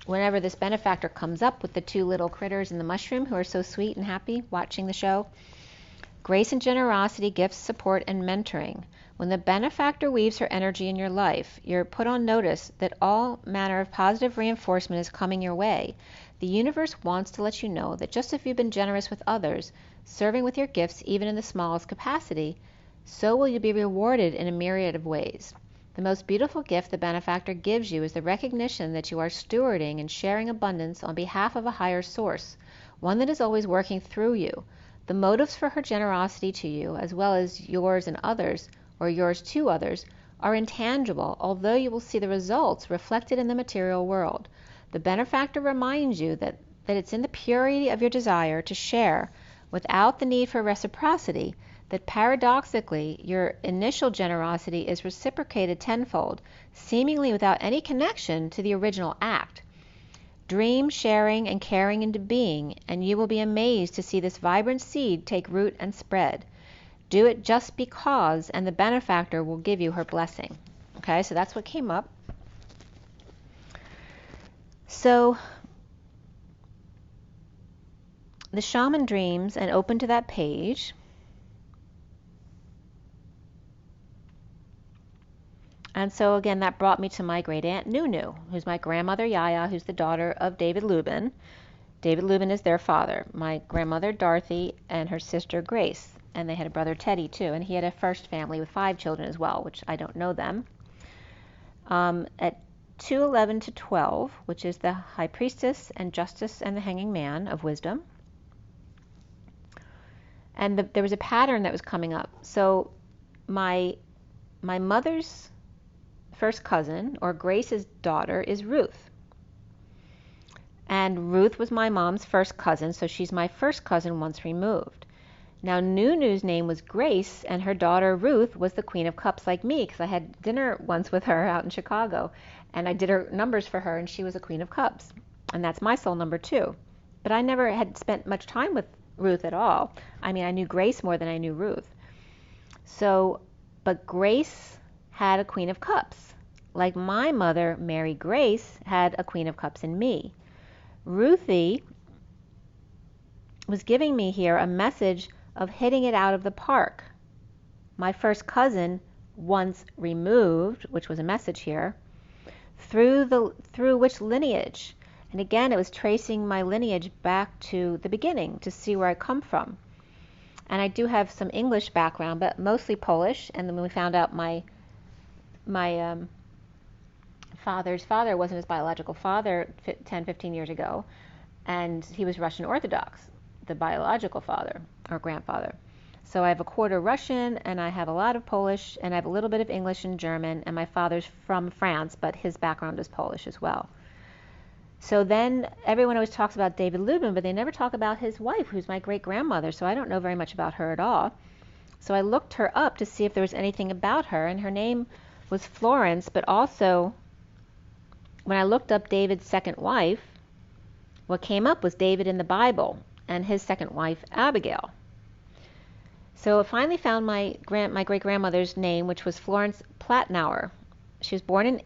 whenever this benefactor comes up with the 2 little critters and the mushroom who are so sweet and happy watching the show, grace and generosity, gifts, support, and mentoring. When the benefactor weaves her energy in your life, you're put on notice that all manner of positive reinforcement is coming your way. The universe wants to let you know that just as you've been generous with others, serving with your gifts even in the smallest capacity, so will you be rewarded in a myriad of ways. The most beautiful gift the benefactor gives you is the recognition that you are stewarding and sharing abundance on behalf of a higher source, one that is always working through you. The motives for her generosity to you, as well as yours and others, or yours to others, are intangible, although you will see the results reflected in the material world. The benefactor reminds you that it's in the purity of your desire to share without the need for reciprocity that paradoxically your initial generosity is reciprocated tenfold, seemingly without any connection to the original act. Dream sharing and caring into being, and you will be amazed to see this vibrant seed take root and spread. Do it just because, and the benefactor will give you her blessing. Okay, so that's what came up. So the Shaman Dreams, and open to that page. And so again, that brought me to my great aunt Nunu, who's my grandmother Yaya, who's the daughter of David Lubin. David Lubin is their father. My grandmother Dorothy and her sister Grace, and they had a brother Teddy too, and he had a first family with 5 children as well, which I don't know them. At 2:11 to 12, which is the High Priestess and Justice and the Hanging Man of Wisdom. And there was a pattern that was coming up. So my mother's first cousin, or Grace's daughter, is Ruth. And Ruth was my mom's first cousin, so she's my first cousin once removed. Now Nunu's name was Grace, and her daughter Ruth was the Queen of Cups like me, because I had dinner once with her out in Chicago, and I did her numbers for her, and she was a Queen of Cups. And that's my soul number 2. But I never had spent much time with Ruth at all. I mean, I knew Grace more than I knew Ruth. So, but Grace had a Queen of Cups. Like my mother, Mary Grace, had a Queen of Cups in me. Ruthie was giving me here a message of hitting it out of the park. My first cousin, once removed, which was a message here, through which lineage? And again, it was tracing my lineage back to the beginning to see where I come from. And I do have some English background, but mostly Polish. And then when we found out my father's father wasn't his biological father 10, 15 years ago, and he was Russian Orthodox, the biological father or grandfather. So I have a quarter Russian, and I have a lot of Polish, and I have a little bit of English and German, and my father's from France, but his background is Polish as well. So then everyone always talks about David Lubin, but they never talk about his wife, who's my great-grandmother, so I don't know very much about her at all. So I looked her up to see if there was anything about her, and her name was Florence, but also when I looked up David's second wife, what came up was David in the Bible and his second wife, Abigail. So I finally found my great-grandmother's name, which was Florence Platnauer. She was born in,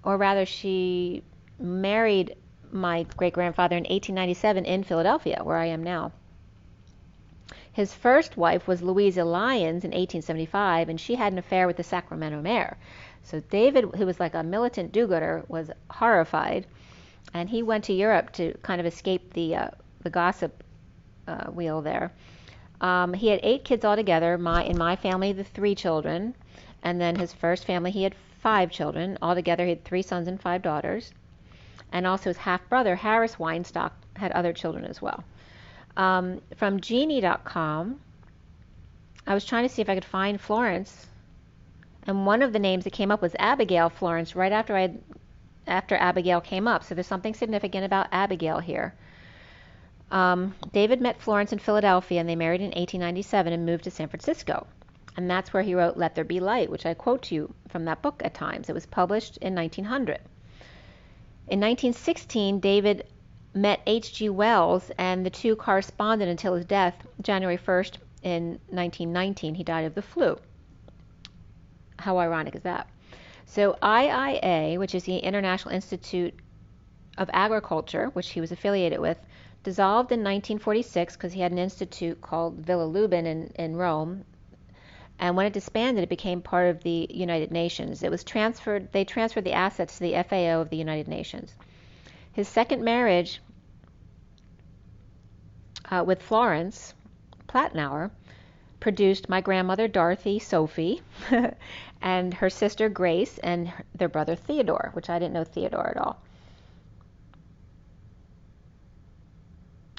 or rather she married my great-grandfather in 1897 in Philadelphia, where I am now. His first wife was Louisa Lyons in 1875, and she had an affair with the Sacramento mayor. So David, who was like a militant do-gooder, was horrified, and he went to Europe to kind of escape the gossip wheel there. He had 8 kids altogether. In my family, the 3 children, and then his first family, he had 5 children. Altogether, he had 3 sons and 5 daughters. And also his half-brother, Harris Weinstock, had other children as well. From Genie.com, I was trying to see if I could find Florence, and one of the names that came up was Abigail Florence right after Abigail came up. So there's something significant about Abigail here. David met Florence in Philadelphia, and they married in 1897 and moved to San Francisco. And that's where he wrote Let There Be Light, which I quote to you from that book at times. It was published in 1900. In 1916, David met H.G. Wells, and the two corresponded until his death, January 1st in 1919. He died of the flu. How ironic is that? So IIA, which is the International Institute of Agriculture, which he was affiliated with, dissolved in 1946 because he had an institute called Villa Lubin in Rome. And when it disbanded, it became part of the United Nations. They transferred the assets to the FAO of the United Nations. His second marriage with Florence Platnauer produced my grandmother Dorothy Sophie and her sister Grace and their brother Theodore, which I didn't know Theodore at all.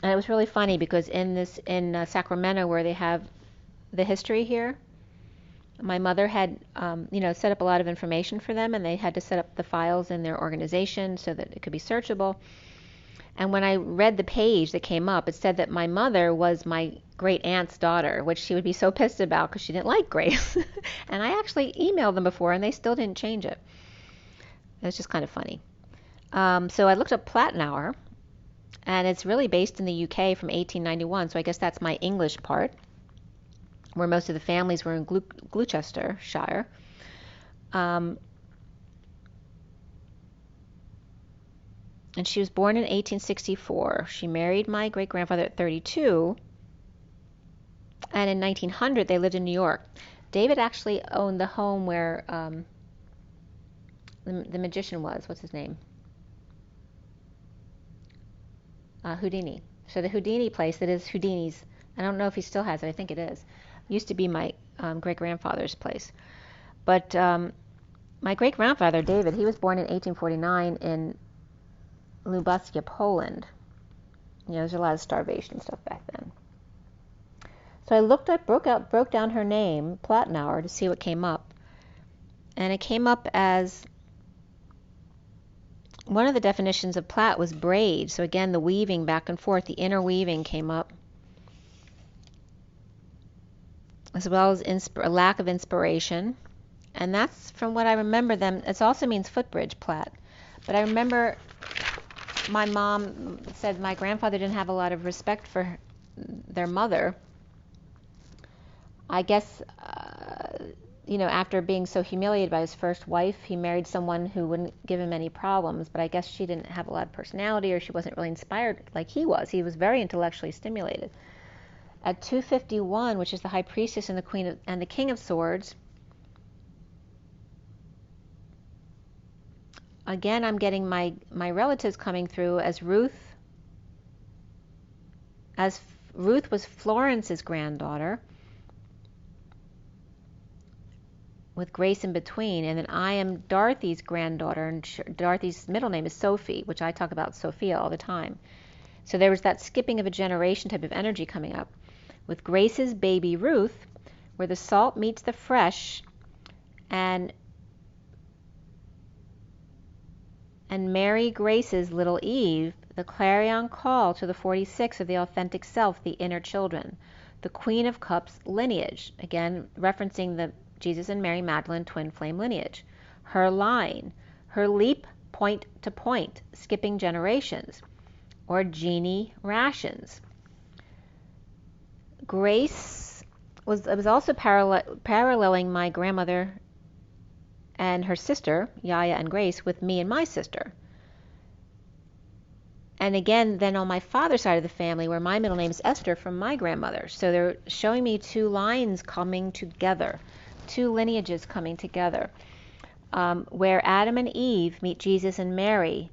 And it was really funny because in Sacramento, where they have the history here, my mother had set up a lot of information for them, and they had to set up the files in their organization so that it could be searchable. And when I read the page that came up, it said that my mother was my great aunt's daughter, which she would be so pissed about because she didn't like Grace. And I actually emailed them before, and they still didn't change it. It was just kind of funny. So I looked up Platnauer, and it's really based in the UK from 1891, so I guess that's my English part, where most of the families were in Gloucestershire. And she was born in 1864. She married my great-grandfather at 32, and in 1900 they lived in New York. David actually owned the home where the magician was. What's his name? Houdini. So the Houdini place, that is Houdini's, I don't know if he still has it, I think it is, used to be my great-grandfather's place. But my great-grandfather, David, he was born in 1849 in Lubuskia, Poland. There's a lot of starvation stuff back then. So I looked up, broke down her name, Platnauer, to see what came up. And it came up as, one of the definitions of Plat was braid. So again, the weaving back and forth, the interweaving came up, as well as a lack of inspiration. And that's from what I remember them. It also means footbridge, Plat. But I remember my mom said my grandfather didn't have a lot of respect for their mother. I guess, after being so humiliated by his first wife, he married someone who wouldn't give him any problems, but I guess she didn't have a lot of personality, or she wasn't really inspired like he was. He was very intellectually stimulated. At 251, which is the High Priestess and the Queen and the King of Swords, again, I'm getting my relatives coming through as Ruth. As Ruth was Florence's granddaughter, with Grace in between, and then I am Dorothy's granddaughter, and Dorothy's middle name is Sophie, which I talk about Sophia all the time. So there was that skipping of a generation type of energy coming up. With Grace's baby Ruth, where the salt meets the fresh, and Mary Grace's little Eve, the clarion call to the 46 of the authentic self, the inner children, the Queen of Cups lineage, again referencing the Jesus and Mary Magdalene twin flame lineage. Her line, her leap point to point, skipping generations, or genie rations. Grace was also paralleling my grandmother and her sister, Yaya and Grace, with me and my sister. And again, then on my father's side of the family, where my middle name is Esther from my grandmother. So they're showing me two lines coming together, two lineages coming together, where Adam and Eve meet Jesus and Mary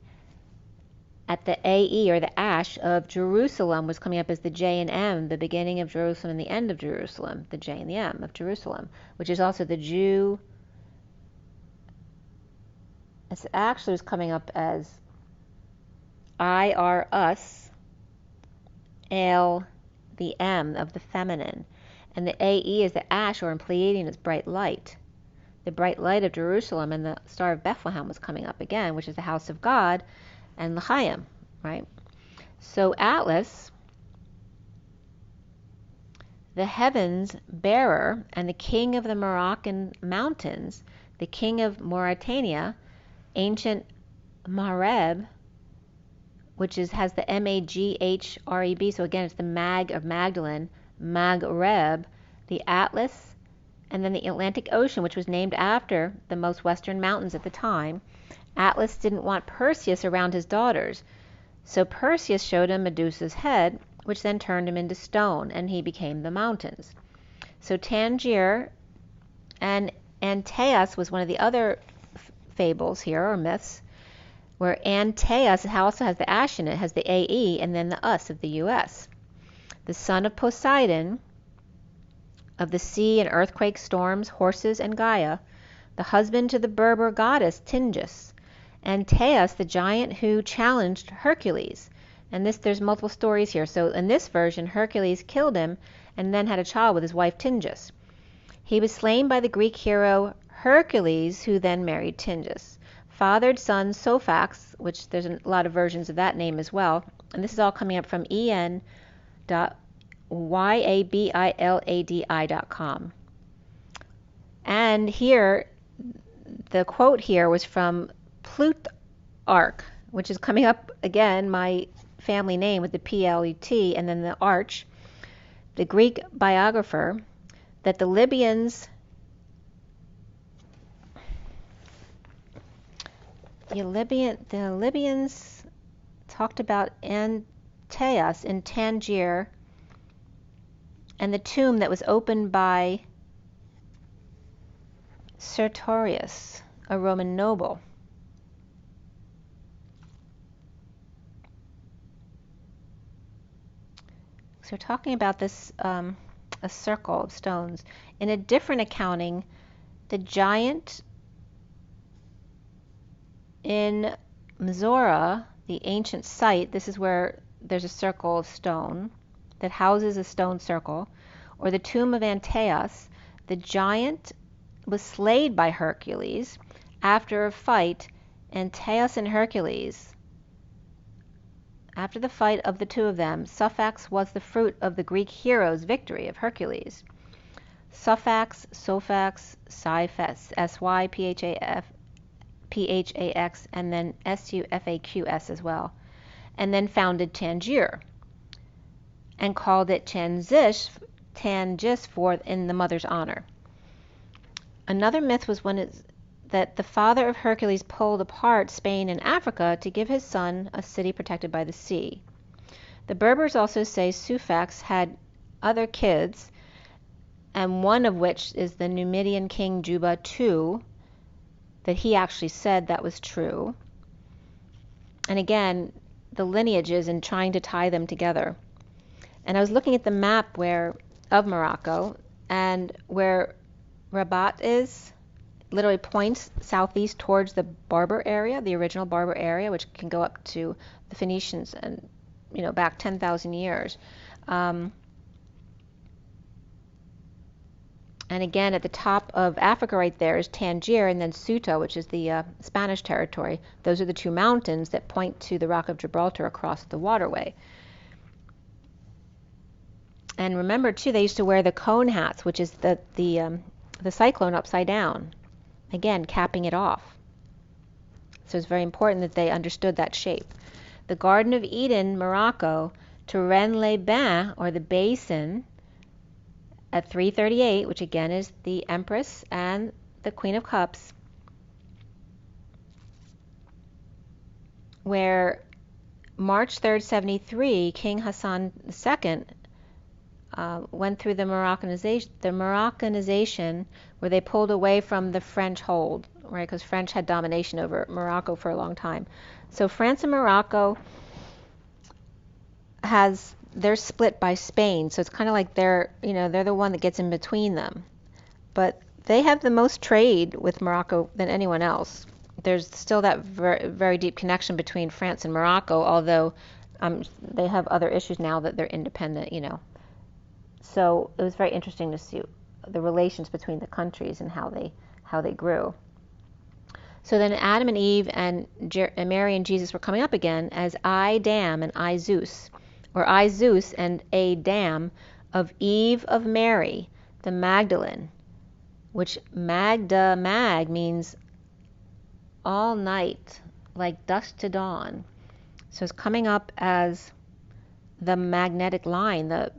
at the AE, or the ash of Jerusalem, was coming up as the J and M, the beginning of Jerusalem and the end of Jerusalem, the J and the M of Jerusalem, which is also the Jew. It actually was coming up as I, R, us, L, the M of the feminine. And the AE is the ash, or in Pleiadian is bright light. The bright light of Jerusalem, and the star of Bethlehem was coming up again, which is the house of God, and L'chaim, right? So Atlas, the heavens bearer, and the king of the Moroccan mountains, the king of Mauritania, ancient Maghreb, which has the M-A-G-H-R-E-B, so again it's the Mag of Magdalene, Maghreb, the Atlas, and then the Atlantic Ocean, which was named after the most western mountains at the time. Atlas didn't want Perseus around his daughters, so Perseus showed him Medusa's head, which then turned him into stone, and he became the mountains. So Tangier and Antaeus was one of the other fables here, or myths, where Antaeus also has the ash in it, has the AE, and then the us of the US. The son of Poseidon, of the sea and earthquake, storms, horses, and Gaia, the husband to the Berber goddess Tingis, Antaeus, the giant who challenged Hercules. And there's multiple stories here. So in this version, Hercules killed him and then had a child with his wife Tingis. He was slain by the Greek hero Hercules, who then married Tingis. Fathered son Sophax, which there's a lot of versions of that name as well. And this is all coming up from en.yabiladi.com. And here, the quote here was from Plutarch, which is coming up again, my family name with the P-L-E-T, and then the arch, the Greek biographer, that the Libyans talked about Antaeus in Tangier and the tomb that was opened by Sertorius, a Roman noble. So we're talking about this, a circle of stones. In a different accounting, the giant in Mizora, the ancient site, this is where there's a circle of stone that houses a stone circle, or the tomb of Antaeus, the giant was slayed by Hercules. After a fight, Antaeus and Hercules, after the fight of the two of them, Sophax was the fruit of the Greek hero's victory of Hercules. Sophax, S-Y-P-H-A-X, and then S-U-F-A-Q-S as well. And then founded Tangier and called it Tangis for in the mother's honor. Another myth was that the father of Hercules pulled apart Spain and Africa to give his son a city protected by the sea. The Berbers also say Sophax had other kids, and one of which is the Numidian king Juba II, that he actually said that was true. And again, the lineages and trying to tie them together. And I was looking at the map of Morocco, and where Rabat is, literally points southeast towards the Berber area, the original Berber area, which can go up to the Phoenicians and, back 10,000 years. And again, at the top of Africa right there is Tangier, and then Ceuta, which is the Spanish territory. Those are the two mountains that point to the Rock of Gibraltar across the waterway. And remember, too, they used to wear the cone hats, which is the the cyclone upside down, again capping it off. So it's very important that they understood that shape. The Garden of Eden, Morocco, Touraine-les-Bains, or the Basin, at 338, which again is the Empress and the Queen of Cups, where March 3rd, 73, King Hassan II went through the Moroccanization, where they pulled away from the French hold, right? Because French had domination over Morocco for a long time. So France and Morocco they're split by Spain, so it's kind of like they're the one that gets in between them. But they have the most trade with Morocco than anyone else. There's still that very, very deep connection between France and Morocco, although they have other issues now that they're independent, So it was very interesting to see the relations between the countries and how they grew. So then Adam and Eve and Mary and Jesus were coming up again as I Dam and I Zeus, or I Zeus and a Dam of Eve of Mary, the Magdalene, which mag means all night, like dusk to dawn. So it's coming up as the magnetic line. The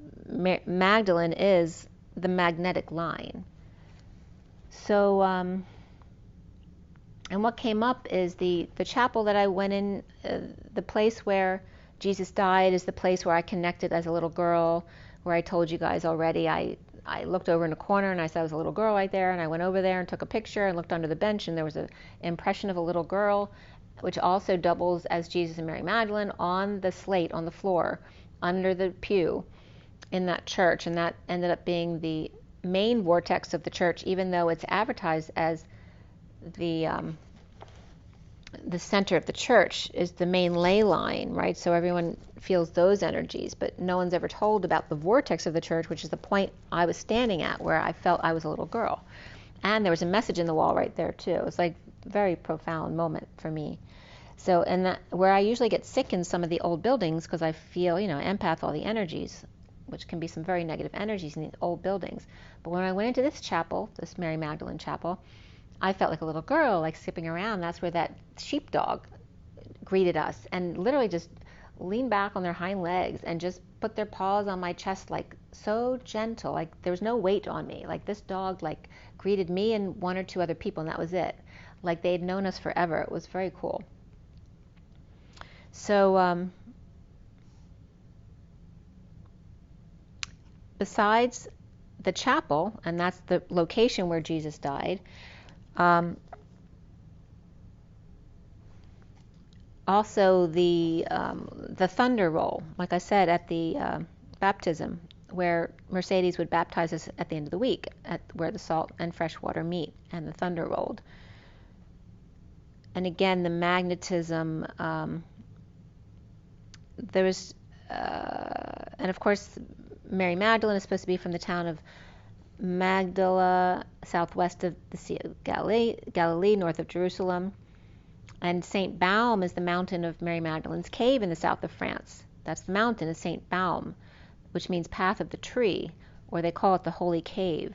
Magdalene is the magnetic line. So, and what came up is the chapel that I went in, the place where Jesus died is the place where I connected as a little girl, where I told you guys already. I looked over in a corner and I saw there was a little girl right there, and I went over there and took a picture and looked under the bench, and there was an impression of a little girl, which also doubles as Jesus and Mary Magdalene on the slate on the floor under the pew in that church, and that ended up being the main vortex of the church, even though it's advertised as the center of the church is the main ley line, right? So everyone feels those energies, but no one's ever told about the vortex of the church, which is the point I was standing at where I felt I was a little girl. And there was a message in the wall right there too. It was like a very profound moment for me. So, and that where I usually get sick in some of the old buildings, because I feel, empath all the energies, which can be some very negative energies in the old buildings. But when I went into this chapel, this Mary Magdalene chapel, I felt like a little girl, like skipping around. That's where that sheepdog greeted us and literally just leaned back on their hind legs and just put their paws on my chest, like so gentle, like there was no weight on me. Like this dog like greeted me and one or two other people, and that was it. Like they had known us forever. It was very cool. So besides the chapel, and that's the location where Jesus died, also the thunder roll, like I said, at the baptism, where Mercedes would baptize us at the end of the week, where the salt and fresh water meet, and the thunder rolled. And again, the magnetism, there was, and of course, Mary Magdalene is supposed to be from the town of Magdala, southwest of the Sea of Galilee, north of Jerusalem. And St. Baume is the mountain of Mary Magdalene's cave in the south of France. That's the mountain is St. Baume, which means path of the tree, or they call it the Holy Cave.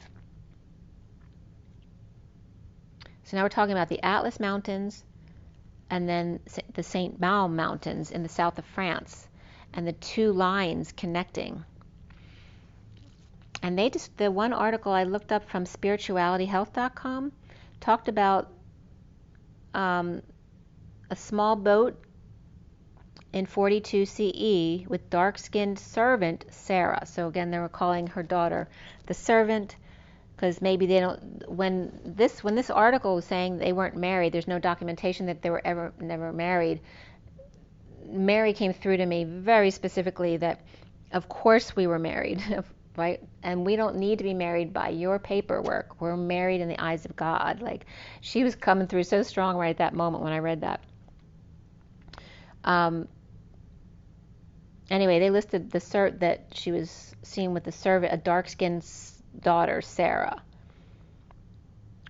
So now we're talking about the Atlas Mountains and then the St. Baume Mountains in the south of France, and the two lines connecting. And the one article I looked up from spiritualityhealth.com talked about a small boat in 42 CE with dark-skinned servant Sarah. So again, they were calling her daughter the servant, because maybe they don't. When this article was saying they weren't married, there's no documentation that they were never married. Mary came through to me very specifically that, of course, we were married. Right? And we don't need to be married by your paperwork. We're married in the eyes of God. Like, she was coming through so strong right at that moment when I read that. Anyway, they listed that she was seen with the servant, a dark-skinned daughter, Sarah,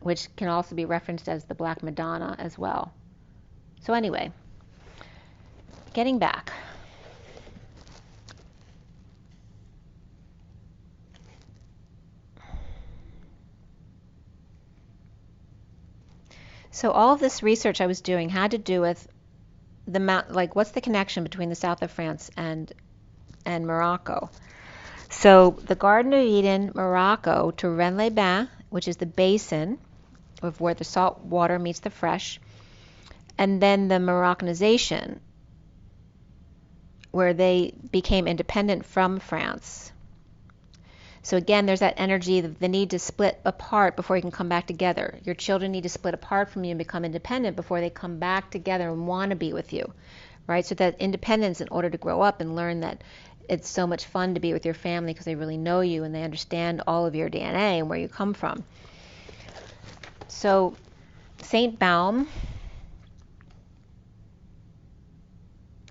which can also be referenced as the Black Madonna as well. So anyway, getting back. So all of this research I was doing had to do with the like what's the connection between the south of France and Morocco. So the Garden of Eden, Morocco, to Rennes-les-Bains, which is the basin of where the salt water meets the fresh, and then the Moroccanization, where they became independent from France. So again, there's that energy, the need to split apart before you can come back together. Your children need to split apart from you and become independent before they come back together and want to be with you, right? So that independence in order to grow up and learn that it's so much fun to be with your family because they really know you and they understand all of your DNA and where you come from. So Saint Baume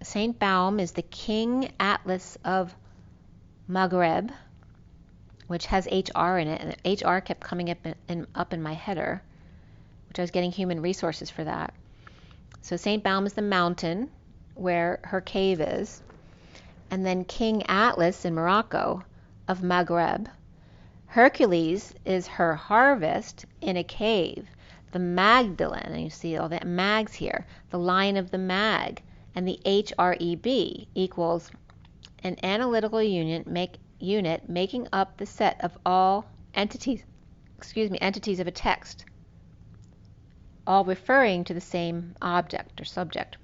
is the King Atlas of Maghreb, which has HR in it, and HR kept coming up in my header, which I was getting human resources for that. So Saint Baume is the mountain where her cave is, and then King Atlas in Morocco of Maghreb. Hercules is her harvest in a cave. The Magdalene, and you see all the mags here, the line of the mag, and the HREB equals an analytical unit making up the set of all entities of a text, all referring to the same object or subject.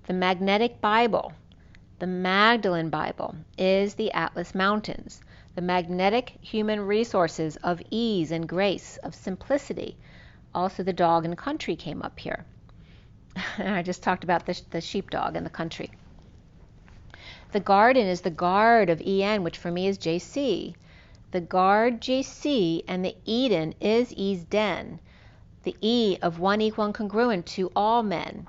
The Magnetic Bible, the Magdalene Bible, is the Atlas Mountains, the magnetic human resources of ease and grace, of simplicity. Also the dog and country came up here. I just talked about the sheepdog and the country. The garden is the guard of EN, which for me is JC. The guard JC, and the Eden is E's den, the E of one equal and congruent to all men.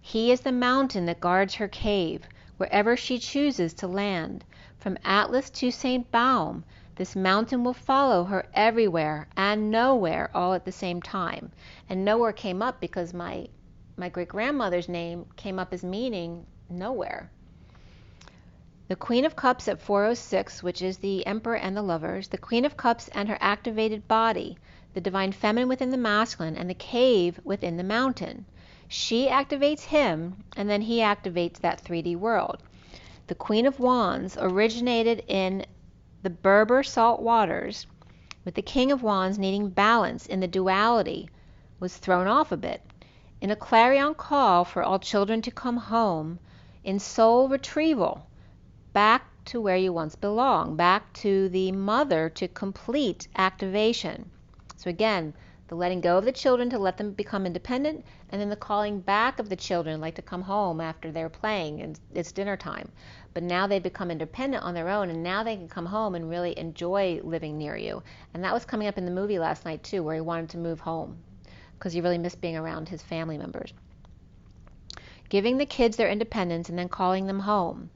He is the mountain that guards her cave, wherever she chooses to land. From Atlas to St. Baume, this mountain will follow her everywhere and nowhere all at the same time. And nowhere came up because my great-grandmother's name came up as meaning nowhere. The Queen of Cups at 406, which is the Emperor and the Lovers, the Queen of Cups and her activated body, the divine feminine within the masculine, and the cave within the mountain. She activates him, and then he activates that 3D world. The Queen of Wands originated in the Berber salt waters, with the King of Wands needing balance in the duality, was thrown off a bit. In a clarion call for all children to come home, in soul retrieval, back to where you once belonged, back to the mother to complete activation. So again, the letting go of the children to let them become independent, and then the calling back of the children, like to come home after they're playing and it's dinner time. But now they become independent on their own, and now they can come home and really enjoy living near you. And that was coming up in the movie last night too, where he wanted to move home because he really missed being around his family members. Giving the kids their independence and then calling them home.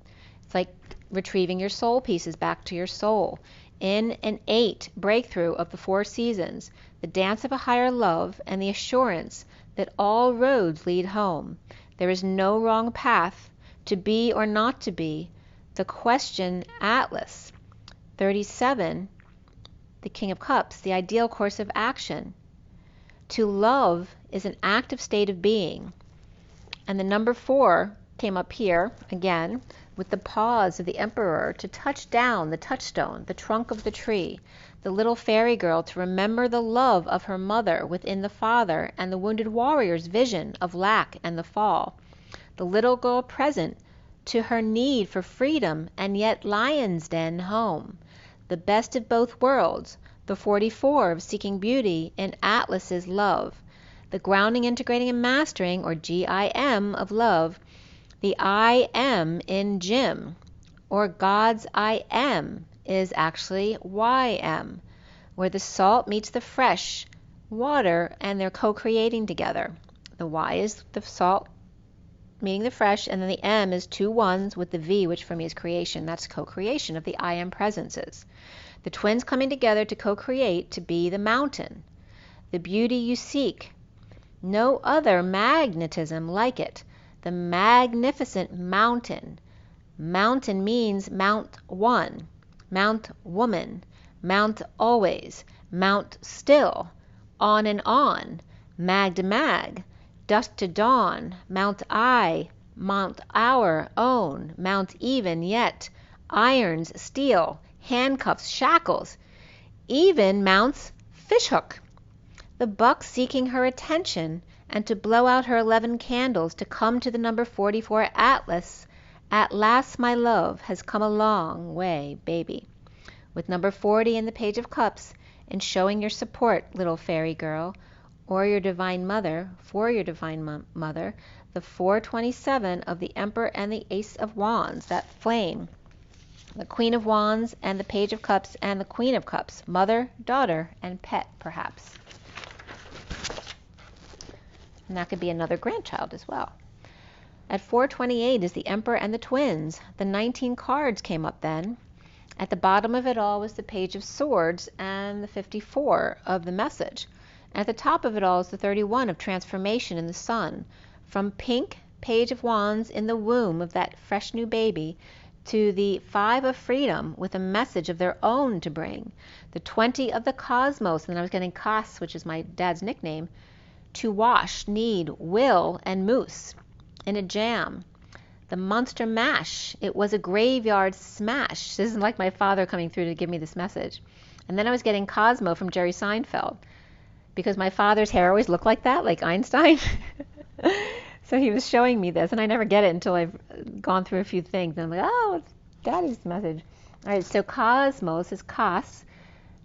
It's like retrieving your soul pieces back to your soul. In an 8 breakthrough of the 4 seasons, the dance of a higher love and the assurance that all roads lead home. There is no wrong path, to be or not to be. The question Atlas. 37, the King of Cups, the ideal course of action. To love is an active state of being. And the number 4 came up here again with the pause of the Emperor to touch down the touchstone, the trunk of the tree, the little fairy girl to remember the love of her mother within the father, and the wounded warrior's vision of lack and the fall, the little girl present to her need for freedom and yet lion's den home, the best of both worlds, the 44 of seeking beauty in Atlas's love, the grounding, integrating, and mastering, or GIM of love, the I am in Jim, or God's I am, is actually YM, where the salt meets the fresh water and they're co-creating together. The Y is the salt meeting the fresh, and then the M is 2 ones with the V, which for me is creation. That's co-creation of the I am presences. The twins coming together to co-create to be the mountain, the beauty you seek. No other magnetism like it. The magnificent mountain. Mountain means mount one, mount woman, mount always, mount still, on and on, mag to mag, dusk to dawn, mount I, mount our own, mount even yet, irons, steel, handcuffs, shackles, even mounts fishhook. The buck seeking her attention and to blow out her 11 candles to come to the number 44 Atlas. At last my love has come a long way, baby. With number 40 in the Page of Cups and showing your support, little fairy girl, or your divine mother, for your divine mother, the 427 of the Emperor and the Ace of Wands, that flame, the Queen of Wands and the Page of Cups and the Queen of Cups, mother, daughter, and pet, perhaps. And that could be another grandchild as well. At 428 is the Emperor and the Twins. The 19 cards came up then. At the bottom of it all was the Page of Swords and the 54 of the Message. At the top of it all is the 31 of Transformation in the Sun. From pink Page of Wands in the womb of that fresh new baby to the 5 of Freedom with a message of their own to bring. The 20 of the Cosmos, and then I was getting Cos, which is my dad's nickname, to wash, knead, will, and moose in a jam. The Monster Mash, it was a graveyard smash. This isn't like my father coming through to give me this message. And then I was getting Cosmo from Jerry Seinfeld, because my father's hair always looked like that, like Einstein. So he was showing me this, and I never get it until I've gone through a few things. And I'm like, oh, it's Daddy's message. All right, so Cosmos is Cos,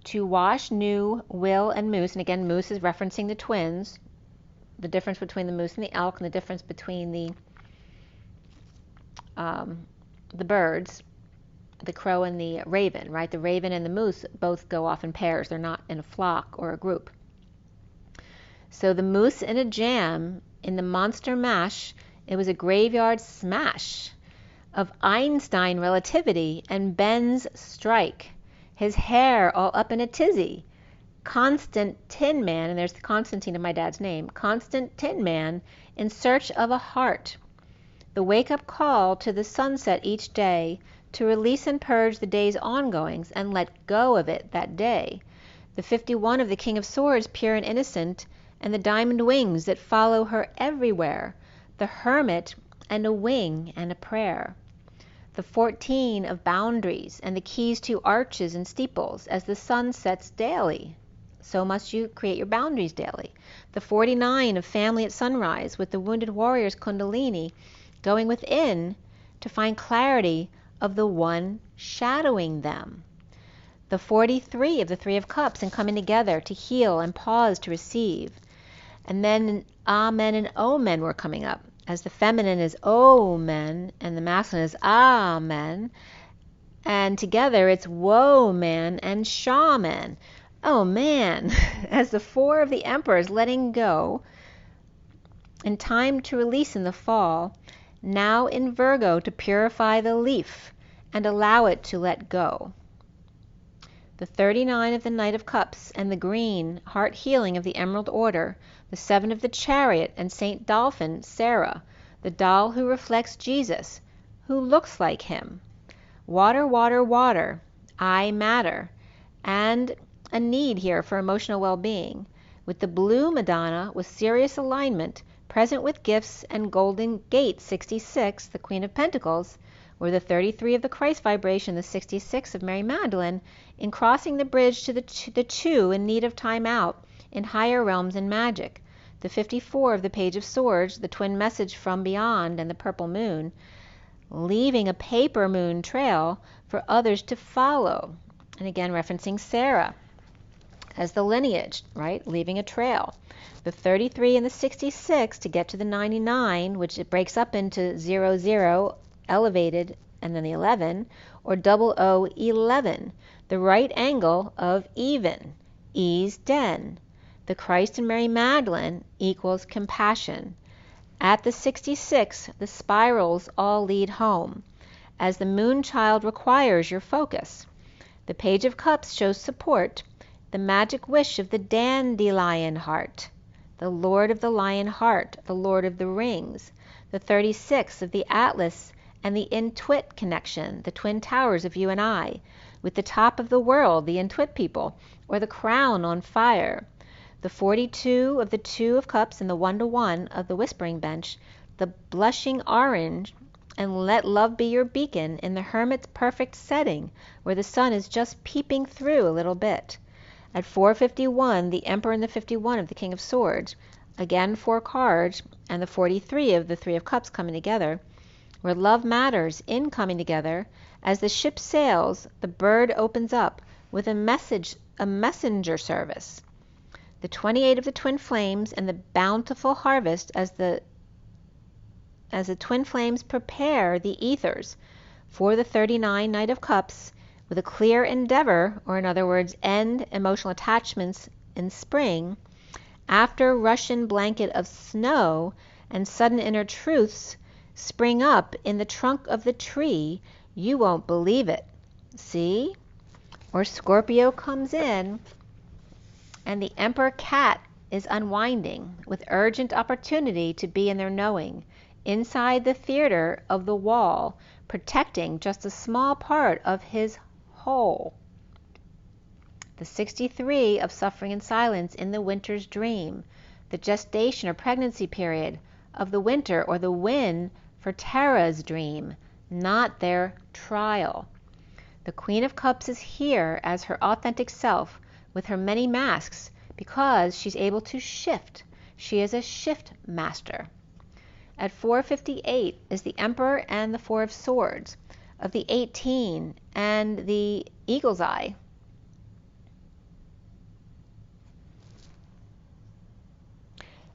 to wash, new, will, and moose. And again, moose is referencing the twins, the difference between the moose and the elk, and the difference between the birds, the crow and the raven, right? The raven and the moose both go off in pairs. They're not in a flock or a group. So the moose in a jam, in the Monster Mash, it was a graveyard smash of Einstein relativity and Ben's strike. His hair all up in a tizzy. Constant Tin Man, and there's Constantine in my dad's name, Constant Tin Man in search of a heart. The wake-up call to the sunset each day to release and purge the day's ongoings and let go of it that day. The 51 of the King of Swords, pure and innocent, and the diamond wings that follow her everywhere. The Hermit and a wing and a prayer. The 14 of boundaries and the keys to arches and steeples. As the sun sets daily, so must you create your boundaries daily. The 49 of family at sunrise with the wounded warrior's kundalini, going within to find clarity of the one shadowing them. The 43 of the 3 of Cups and coming together to heal and pause to receive. And then Amen and Omen were coming up, as the feminine is Omen and the masculine is Amen. And together it's Woman and Shaman. Oh man, as the 4 of the Emperors letting go, in time to release in the fall, now in Virgo to purify the leaf and allow it to let go. The 39 of the Knight of Cups and the green heart healing of the Emerald Order, the 7 of the Chariot and Saint Dolphin, Sarah, the doll who reflects Jesus, who looks like him. Water, water, water, I matter, and a need here for emotional well-being, with the blue Madonna with serious alignment, present with gifts and golden gate 66, the Queen of Pentacles, or the 33 of the Christ vibration, the 66 of Mary Magdalene, in crossing the bridge to the two in need of time out in higher realms and magic. The 54 of the Page of Swords, the twin message from beyond, and the purple moon, leaving a paper moon trail for others to follow. And again, referencing Sarah as the lineage, right? Leaving a trail. The 33 and the 66 to get to the 99, which it breaks up into 00, elevated, and then the 11, or 0011, the right angle of even, ease den. The Christ and Mary Magdalene equals compassion. At the 66, the spirals all lead home, as the moon child requires your focus. The Page of Cups shows support, the magic wish of the dandelion heart, the Lord of the lion heart, the Lord of the rings, the 36 of the Atlas and the Intuit connection, the twin towers of you and I, with the top of the world, the Intuit people, or the crown on fire. the 42 of the Two of Cups and the 1-to-1 of the Whispering Bench, the blushing orange, and let love be your beacon in the Hermit's perfect setting, where the sun is just peeping through a little bit. At 451, the Emperor and the 51 of the King of Swords, again 4 cards, and the 43 of the Three of Cups coming together, where love matters in coming together. As the ship sails, the bird opens up with a messenger service. The 28 of the Twin Flames and the bountiful harvest as the Twin Flames prepare the ethers for the 39 Knight of Cups with a clear endeavor, or in other words, end emotional attachments in spring, after Russian blanket of snow and sudden inner truths spring up in the trunk of the tree, you won't believe it. See? Or Scorpio comes in and the Emperor Cat is unwinding with urgent opportunity to be in their knowing, inside the theater of the wall, protecting just a small part of his whole. The 63 of Suffering and Silence in the Winter's Dream, the gestation or pregnancy period of the winter, or the win for Tara's dream, not their trial. The Queen of Cups is here as her authentic self with her many masks because she's able to shift. She is a shift master. At 458 is the Emperor and the 4 of Swords of the 18 and the Eagle's Eye.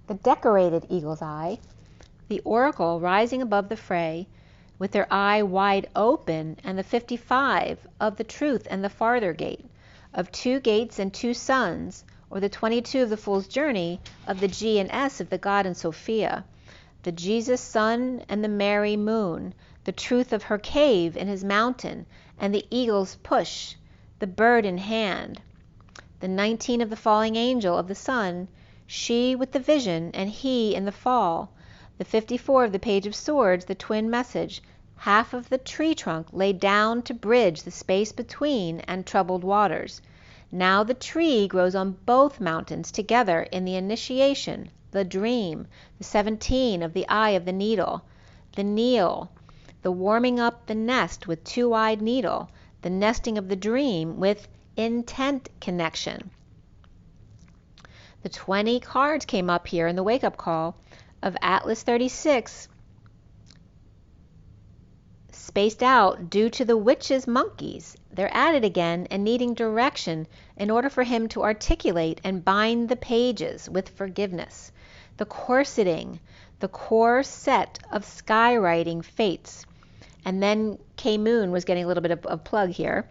The decorated Eagle's Eye, the Oracle rising above the fray with their eye wide open, and the 55 of the Truth and the Farther Gate of 2 gates and 2 suns, or the 22 of the Fool's Journey of the G and S of the God and Sophia, the Jesus Sun and the Mary Moon, the truth of her cave in his mountain, and the eagle's push, the bird in hand, the 19 of the Falling Angel of the Sun, she with the vision and he in the fall, the 54 of the Page of Swords, the twin message, half of the tree trunk laid down to bridge the space between and troubled waters. Now the tree grows on both mountains together in the initiation, the dream, the 17 of the Eye of the Needle, the Kneel, the warming up the nest with 2-eyed needle, the nesting of the dream with intent connection. The 20 cards came up here in the wake-up call of Atlas 36, spaced out due to the witch's monkeys. They're at it again and needing direction in order for him to articulate and bind the pages with forgiveness. The corseting, the core set of skywriting fates. And then K-Moon was getting a little bit of a plug here.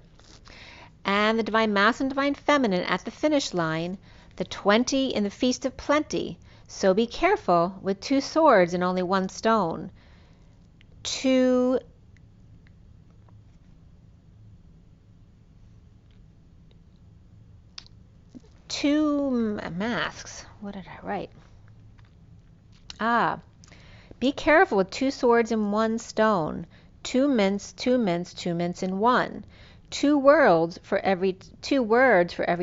And the Divine Masculine, Divine Feminine at the finish line, the 20 in the Feast of Plenty. So be careful with 2 swords and only 1 stone. 2 masks. What did I write? Be careful with 2 swords and 1 stone. 2 mints, 2 mints, 2 mints in 1. 2 words for every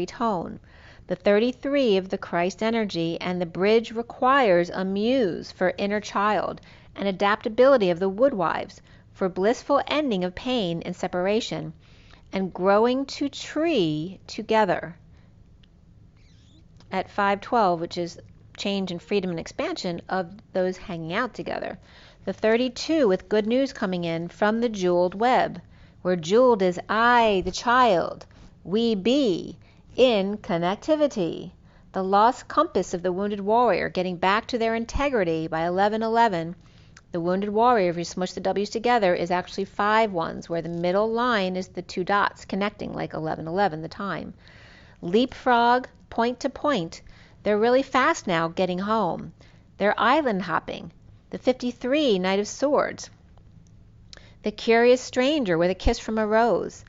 tone. The 33 of the Christ energy, and the bridge requires a muse for inner child, and adaptability of the woodwives for blissful ending of pain and separation, and growing to tree together. At 512, which is change and freedom and expansion of those hanging out together. The 32 with good news coming in from the jeweled web, where jeweled is I, the child, we be, in connectivity. The lost compass of the wounded warrior getting back to their integrity by 1111. The wounded warrior, if you smush the W's together, is actually 5 ones, where the middle line is the 2 dots connecting like 1111, the time. Leapfrog, point to point. They're really fast now getting home. They're island hopping. The 53, Knight of Swords. The curious stranger with a kiss from a rose.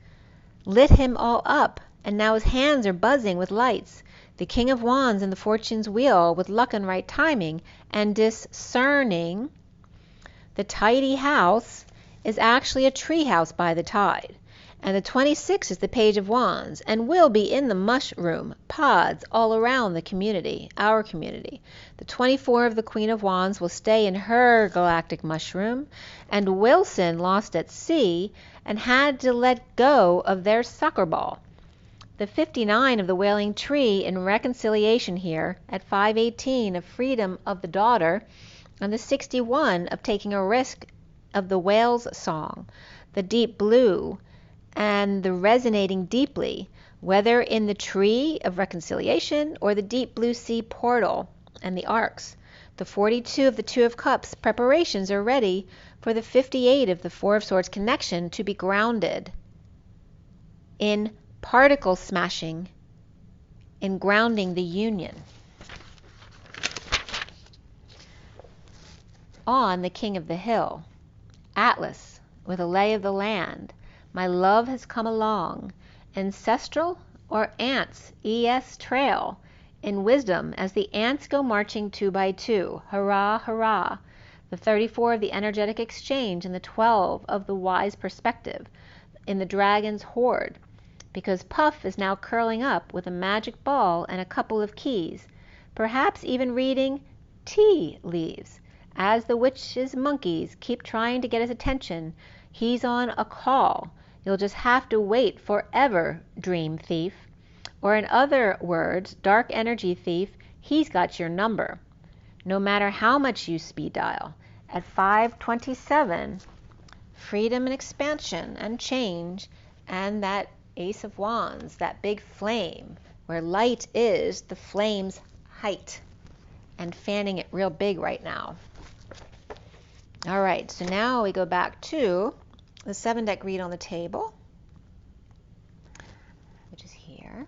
Lit him all up, and now his hands are buzzing with lights. The King of Wands and the Fortune's Wheel with luck and right timing, and discerning. The tidy house is actually a tree house by the tide. And the 26 is the Page of Wands, and will be in the mushroom pods all around the community, our community. The 24 of the Queen of Wands will stay in her galactic mushroom, and Wilson lost at sea and had to let go of their soccer ball. The 59 of the Wailing Tree in reconciliation here at 518 of freedom of the daughter, and the 61 of taking a risk of the whale's song, the deep blue, and the resonating deeply, whether in the tree of reconciliation or the deep blue sea portal and the arcs. The 42 of the Two of Cups, preparations are ready for the 58 of the Four of Swords connection to be grounded in particle smashing, in grounding the union. On the King of the Hill, Atlas with a lay of the land. My love has come along, ancestral or ants, ES trail, in wisdom as the ants go marching 2 by 2. Hurrah, hurrah. The 34 of the energetic exchange and the 12 of the wise perspective in the dragon's hoard, because Puff is now curling up with a magic ball and a couple of keys, perhaps even reading tea leaves, as the witch's monkeys keep trying to get his attention. He's on a call. You'll just have to wait forever, dream thief. Or in other words, dark energy thief, he's got your number. No matter how much you speed dial. At 527, freedom and expansion and change, and that Ace of Wands, that big flame, where light is the flame's height, and fanning it real big right now. All right, so now we go back to the 7-deck read on the table, which is here.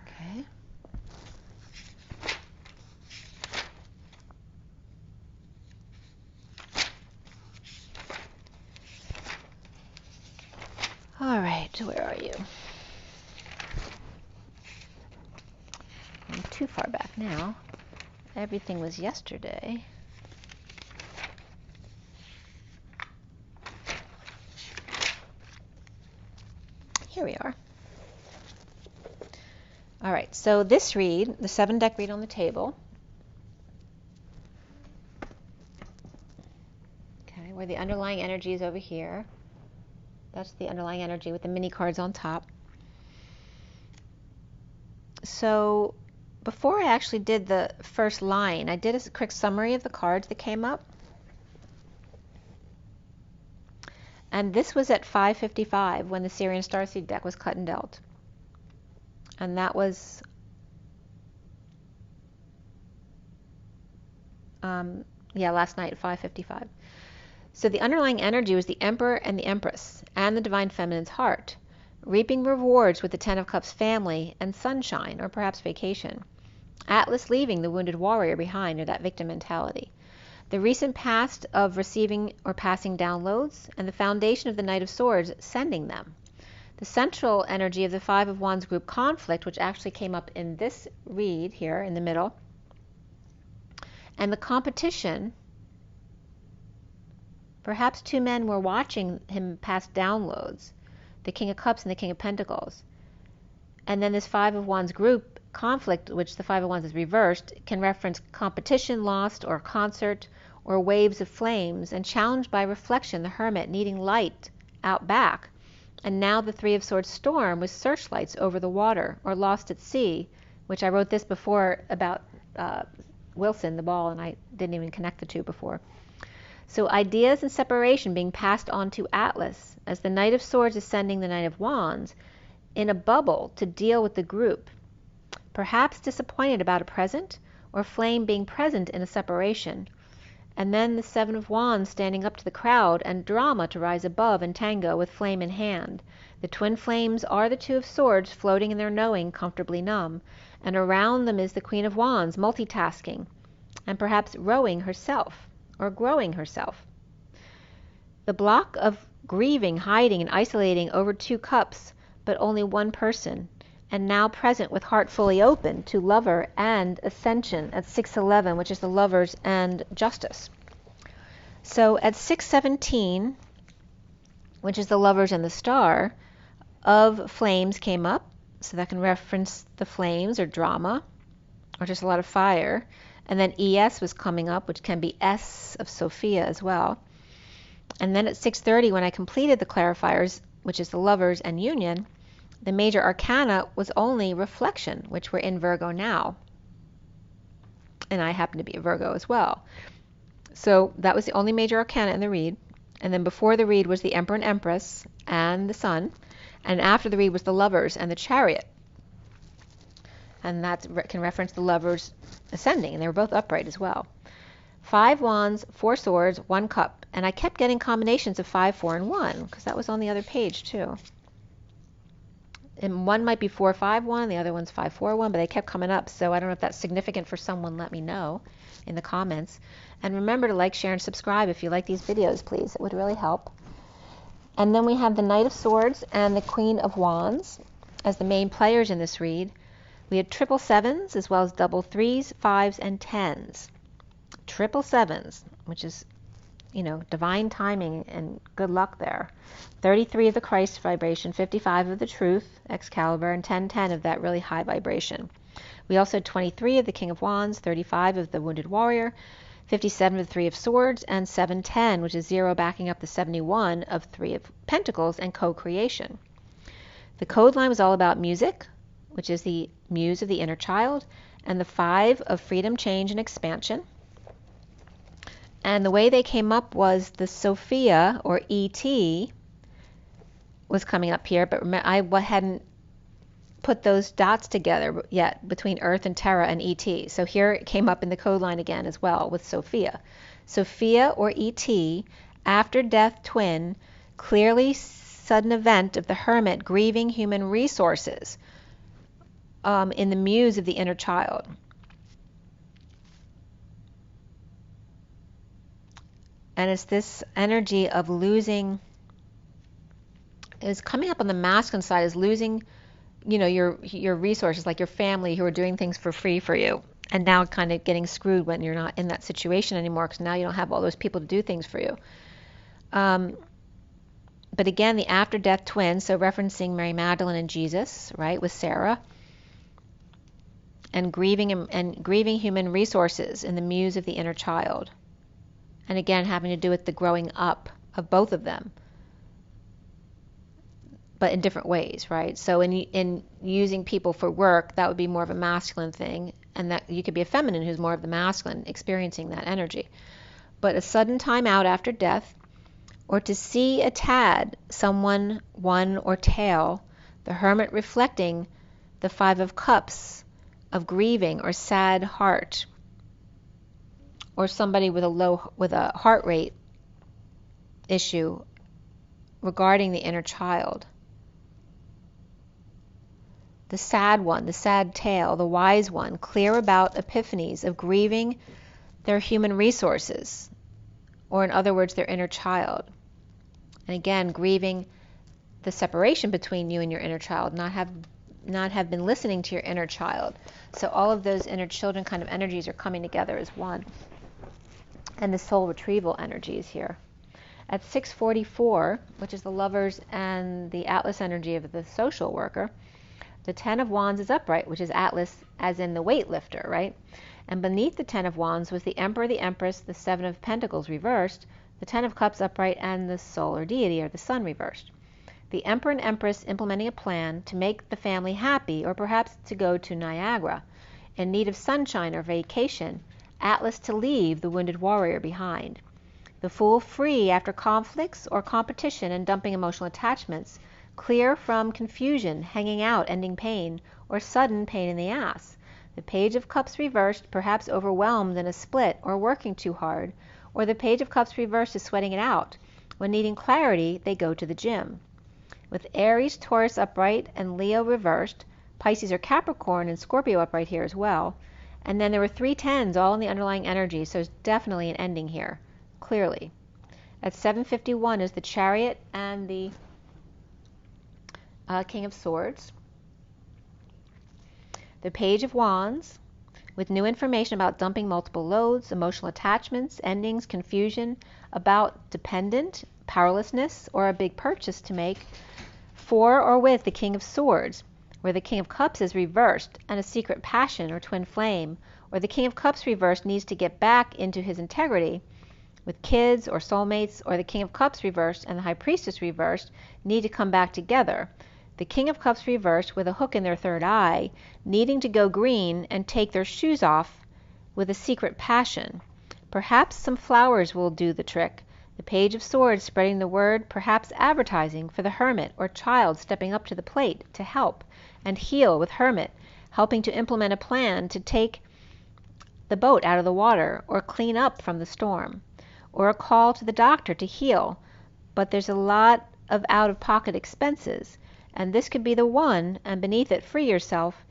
Okay. All right, where are you? I'm too far back now. Everything was yesterday. Here we are. All right, so this read, the 7-deck read on the table, okay, where the underlying energy is over here. That's the underlying energy with the mini cards on top. So before I actually did the first line, I did a quick summary of the cards that came up. And this was at 5:55 when the SIRIAN Starseed deck was cut and dealt. And that was last night at 5:55. So the underlying energy was the Emperor and the Empress and the Divine Feminine's heart, reaping rewards with the 10 of Cups family and sunshine, or perhaps vacation. Atlas leaving the wounded warrior behind, or that victim mentality. The recent past of receiving or passing downloads, and the foundation of the Knight of Swords sending them. The central energy of the 5 of Wands group conflict, which actually came up in this read here in the middle, and the competition. Perhaps 2 men were watching him pass downloads, the King of Cups and the King of Pentacles. And then this 5 of Wands group conflict, which the 5 of Wands is reversed, can reference competition lost, or concert, or waves of flames, and challenged by reflection, the Hermit needing light out back. And now the 3 of Swords storm with searchlights over the water, or lost at sea, which I wrote this before about Wilson, the ball, and I didn't even connect the two before. So ideas and separation being passed on to Atlas, as the Knight of Swords is sending the Knight of Wands in a bubble to deal with the group. Perhaps disappointed about a present, or flame being present in a separation. And then the 7 of Wands standing up to the crowd, and drama to rise above and tango with flame in hand. The twin flames are the 2 of Swords floating in their knowing, comfortably numb, and around them is the Queen of Wands multitasking, and perhaps rowing herself, or growing herself. The block of grieving, hiding, and isolating over 2 cups, but only one person, and now present with heart fully open to lover and ascension at 6:11, which is the lovers and justice. So at 617, which is the Lovers and the Star, of Flames came up. So that can reference the flames or drama or just a lot of fire. And then ES was coming up, which can be S of Sophia as well. And then at 6:30, when I completed the clarifiers, which is the Lovers and Union, the major arcana was only Reflection, which we're in Virgo now. And I happen to be a Virgo as well. So that was the only major arcana in the read. And then before the read was the Emperor and Empress and the Sun. And after the read was the Lovers and the Chariot. And that can reference the Lovers ascending, and they were both upright as well. 5 Wands, 4 Swords, 1 Cup. And I kept getting combinations of 5, 4, and 1, because that was on the other page too. And one might be 4, 5, 1, the other one's 5, 4, 1, but they kept coming up. So I don't know if that's significant for someone. Let me know in the comments. And remember to like, share, and subscribe if you like these videos, please. It would really help. And then we have the Knight of Swords and the Queen of Wands as the main players in this read. We had triple sevens as well as double 3s, 5s, and 10s. Triple sevens, which is, you know, divine timing and good luck there. 33 of the Christ vibration, 55 of the Truth, Excalibur, and 1010 of that really high vibration. We also had 23 of the King of Wands, 35 of the Wounded Warrior, 57 of the 3 of Swords, and 710, which is 0 backing up the 71 of 3 of Pentacles and co-creation. The code line was all about music, which is the muse of the inner child, and the 5 of freedom, change, and expansion. And the way they came up was the Sophia, or ET, was coming up here, but I hadn't put those dots together yet between Earth and Terra and ET. So here it came up in the code line again as well with Sophia. Sophia, or ET, after death twin, clearly sudden event of the hermit grieving human resources. In the muse of the inner child. And it's this energy of losing, is coming up on the masculine side, is losing, you know, your resources, like your family who are doing things for free for you, and now kind of getting screwed when you're not in that situation anymore, because now you don't have all those people to do things for you. But again, the after death twin, so referencing Mary Magdalene and Jesus, right, with Sarah. And grieving human resources in the muse of the inner child. And again, having to do with the growing up of both of them, but in different ways, right? So in using people for work, that would be more of a masculine thing, and that you could be a feminine who's more of the masculine, experiencing that energy. But a sudden time out after death, or to see a tad, someone, one, or tail, the hermit reflecting the 5 of Cups, of grieving or sad heart, or somebody with a heart rate issue regarding the inner child. The sad one, the sad tale, the wise one, clear about epiphanies of grieving their human resources, or in other words, their inner child. And again, grieving the separation between you and your inner child, not have been listening to your inner child. So all of those inner children kind of energies are coming together as one. And the soul retrieval energy is here. At 6:44, which is the Lovers and the Atlas energy of the social worker, the 10 of Wands is upright, which is Atlas as in the weightlifter, right? And beneath the 10 of Wands was the Emperor, the Empress, the 7 of Pentacles reversed, the 10 of Cups upright, and the soul or deity or the Sun reversed. The Emperor and Empress implementing a plan to make the family happy, or perhaps to go to Niagara, in need of sunshine or vacation, Atlas to leave the Wounded Warrior behind. The Fool free after conflicts or competition and dumping emotional attachments, clear from confusion, hanging out, ending pain, or sudden pain in the ass. The Page of Cups reversed, perhaps overwhelmed in a split or working too hard, or the Page of Cups reversed is sweating it out. When needing clarity, they go to the gym. With Aries, Taurus upright, and Leo reversed, Pisces or Capricorn and Scorpio upright here as well. And then there were 3 10s all in the underlying energy, so it's definitely an ending here, clearly. At 7:51 is the Chariot and the King of Swords. The Page of Wands, with new information about dumping multiple loads, emotional attachments, endings, confusion, about dependent, powerlessness, or a big purchase to make, for or with the King of Swords, where the King of Cups is reversed, and a secret passion or twin flame, or the King of Cups reversed needs to get back into his integrity, with kids or soulmates, or the King of Cups reversed and the High Priestess reversed need to come back together. The King of Cups reversed with a hook in their third eye, needing to go green and take their shoes off with a secret passion. Perhaps some flowers will do the trick. The Page of Swords spreading the word, perhaps advertising for the hermit or child stepping up to the plate to help and heal with hermit, helping to implement a plan to take the boat out of the water or clean up from the storm, or a call to the doctor to heal, but there's a lot of out-of-pocket expenses, and this could be the one, and beneath it free yourself,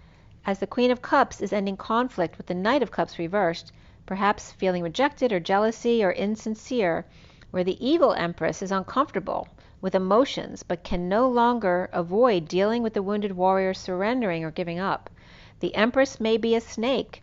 as the Queen of Cups is ending conflict with the Knight of Cups reversed, perhaps feeling rejected or jealousy or insincere, where the evil Empress is uncomfortable with emotions but can no longer avoid dealing with the wounded warrior surrendering or giving up. The Empress may be a snake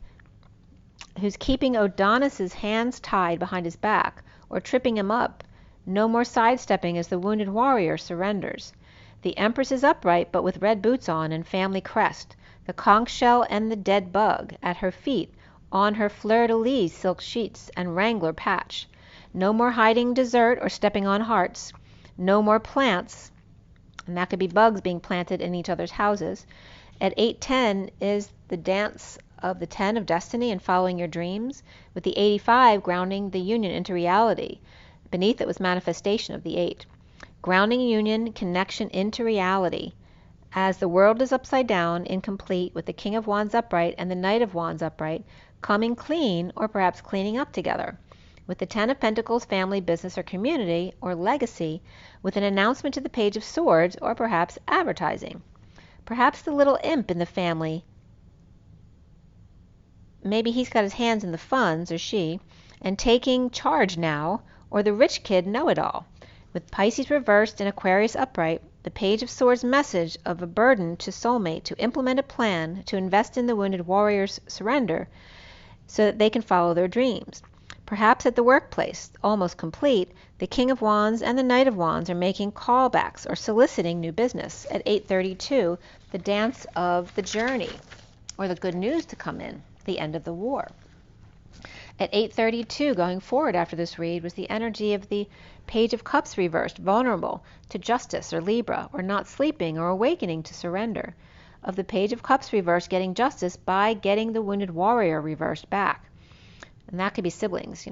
who's keeping Adonis's hands tied behind his back or tripping him up. No more sidestepping as the wounded warrior surrenders. The Empress is upright but with red boots on and family crest, the conch shell and the dead bug at her feet on her fleur-de-lis silk sheets and wrangler patch. No more hiding dessert or stepping on hearts. No more plants, and that could be bugs being planted in each other's houses. At 810 is the dance of the 10 of destiny and following your dreams, with the 85 grounding the union into reality. Beneath it was manifestation of the 8. Grounding union, connection into reality. As the world is upside down, incomplete, with the King of Wands upright and the Knight of Wands upright, coming clean or perhaps cleaning up together. With the 10 of Pentacles, family, business, or community, or legacy, with an announcement to the Page of Swords, or perhaps advertising. Perhaps the little imp in the family, maybe he's got his hands in the funds, or she, and taking charge now, or the rich kid know-it-all. With Pisces reversed and Aquarius upright, the Page of Swords message of a burden to soulmate to implement a plan to invest in the wounded warrior's surrender so that they can follow their dreams. Perhaps at the workplace, almost complete, the King of Wands and the Knight of Wands are making callbacks or soliciting new business. At 8:32, the dance of the journey, or the good news to come in, the end of the war. At 8:32, going forward after this read, was the energy of the Page of Cups reversed, vulnerable to justice or Libra, or not sleeping or awakening to surrender. Of the Page of Cups reversed, getting justice by getting the wounded warrior reversed back. And that could be siblings,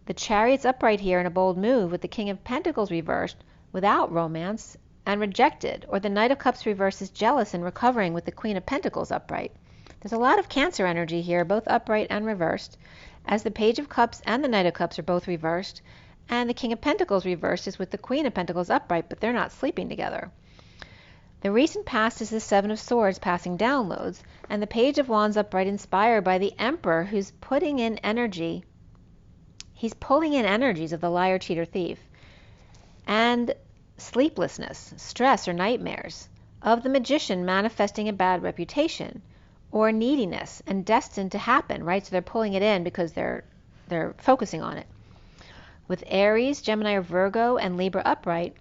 The Chariot's upright here in a bold move, with the King of Pentacles reversed without romance and rejected, or the Knight of Cups reversed is jealous and recovering with the Queen of Pentacles upright. There's a lot of Cancer energy here, both upright and reversed, as the Page of Cups and the Knight of Cups are both reversed, and the King of Pentacles reversed is with the Queen of Pentacles upright, but they're not sleeping together. The recent past is the Seven of Swords passing downloads, and the Page of Wands upright inspired by the Emperor who's putting in energy. He's pulling in energies of the liar, cheater, thief, and sleeplessness, stress, or nightmares, of the Magician manifesting a bad reputation, or neediness and destined to happen, right? So they're pulling it in because they're focusing on it. With Aries, Gemini, or Virgo, and Libra upright,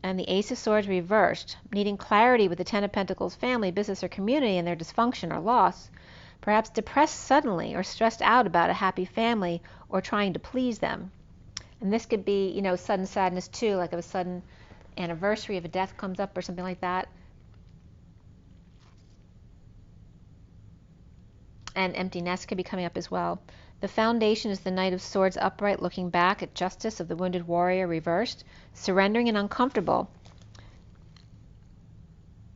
and the Ace of Swords reversed, needing clarity with the Ten of Pentacles family, business, or community and their dysfunction or loss, perhaps depressed suddenly or stressed out about a happy family or trying to please them. And this could be, sudden sadness too, like if a sudden anniversary of a death comes up or something like that. And empty nest could be coming up as well. The foundation is the Knight of Swords upright, looking back at justice of the wounded warrior reversed, surrendering and uncomfortable.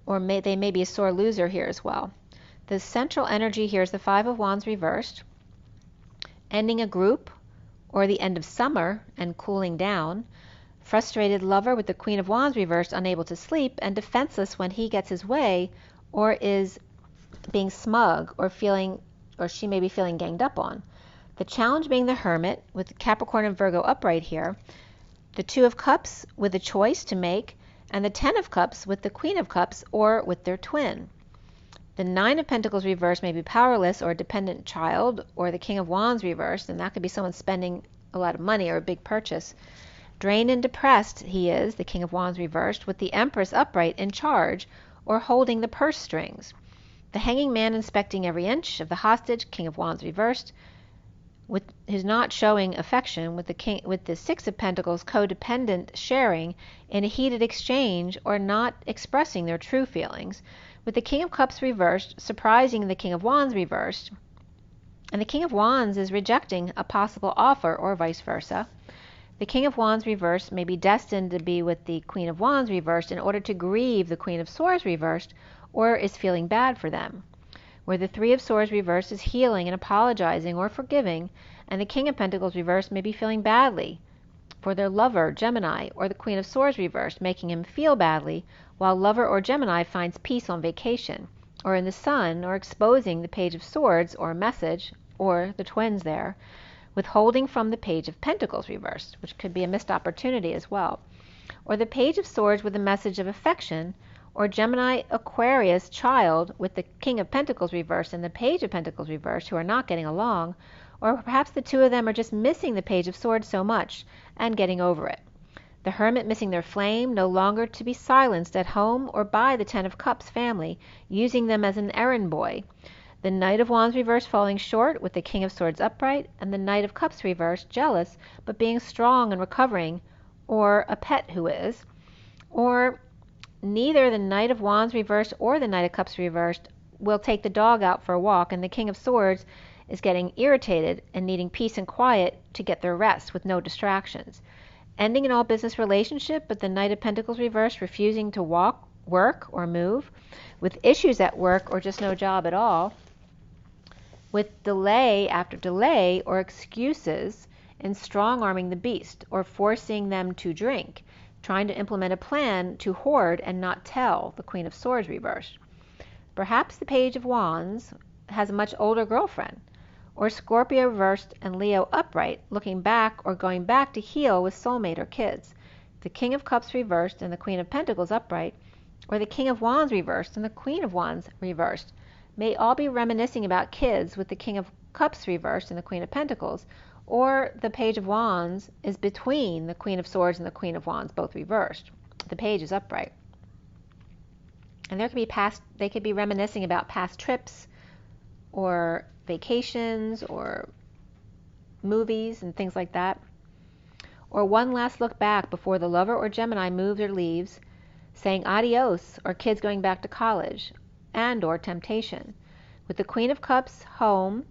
Or they may be a sore loser here as well. The central energy here is the Five of Wands reversed, ending a group, or the end of summer and cooling down. Frustrated lover with the Queen of Wands reversed, unable to sleep, and defenseless when he gets his way, or is being smug, or she may be feeling ganged up on. The challenge being the Hermit, with Capricorn and Virgo upright here, the Two of Cups with a choice to make, and the Ten of Cups with the Queen of Cups, or with their twin. The Nine of Pentacles reversed may be powerless or a dependent child, or the King of Wands reversed, and that could be someone spending a lot of money or a big purchase. Drained and depressed he is, the King of Wands reversed, with the Empress upright in charge or holding the purse strings. The Hanging Man inspecting every inch of the hostage, King of Wands reversed, with his not showing affection, with the Six of Pentacles codependent sharing in a heated exchange or not expressing their true feelings, with the King of Cups reversed, surprising the King of Wands reversed, and the King of Wands is rejecting a possible offer or vice versa. The King of Wands reversed may be destined to be with the Queen of Wands reversed in order to grieve the Queen of Swords reversed, or is feeling bad for them. Where the Three of Swords reversed is healing and apologizing or forgiving, and the King of Pentacles reversed may be feeling badly for their lover, Gemini, or the Queen of Swords reversed, making him feel badly, while lover or Gemini finds peace on vacation, or in the sun, or exposing the Page of Swords, or message, or the twins there, withholding from the Page of Pentacles reversed, which could be a missed opportunity as well, or the Page of Swords with a message of affection, or Gemini Aquarius child with the King of Pentacles reversed and the Page of Pentacles reversed who are not getting along, or perhaps the two of them are just missing the Page of Swords so much and getting over it. The Hermit missing their flame, no longer to be silenced at home or by the Ten of Cups family, using them as an errand boy. The Knight of Wands reversed falling short with the King of Swords upright, and the Knight of Cups reversed jealous but being strong and recovering, or a pet who is, or neither the Knight of Wands reversed or the Knight of Cups reversed will take the dog out for a walk, and the King of Swords is getting irritated and needing peace and quiet to get their rest with no distractions. Ending in all business relationship, but the Knight of Pentacles reversed refusing to walk, work, or move, with issues at work or just no job at all, with delay after delay or excuses in strong-arming the beast or forcing them to drink, trying to implement a plan to hoard and not tell, the Queen of Swords reversed. Perhaps the Page of Wands has a much older girlfriend, or Scorpio reversed and Leo upright, looking back or going back to heal with soulmate or kids. The King of Cups reversed and the Queen of Pentacles upright, or the King of Wands reversed and the Queen of Wands reversed, may all be reminiscing about kids with the King of Cups reversed and the Queen of Pentacles, or the Page of Wands is between the Queen of Swords and the Queen of Wands, both reversed. The Page is upright. And they could be reminiscing about past trips or vacations or movies and things like that. Or one last look back before the lover or Gemini moves or leaves, saying adios, or kids going back to college, and or temptation. With the Queen of Cups home,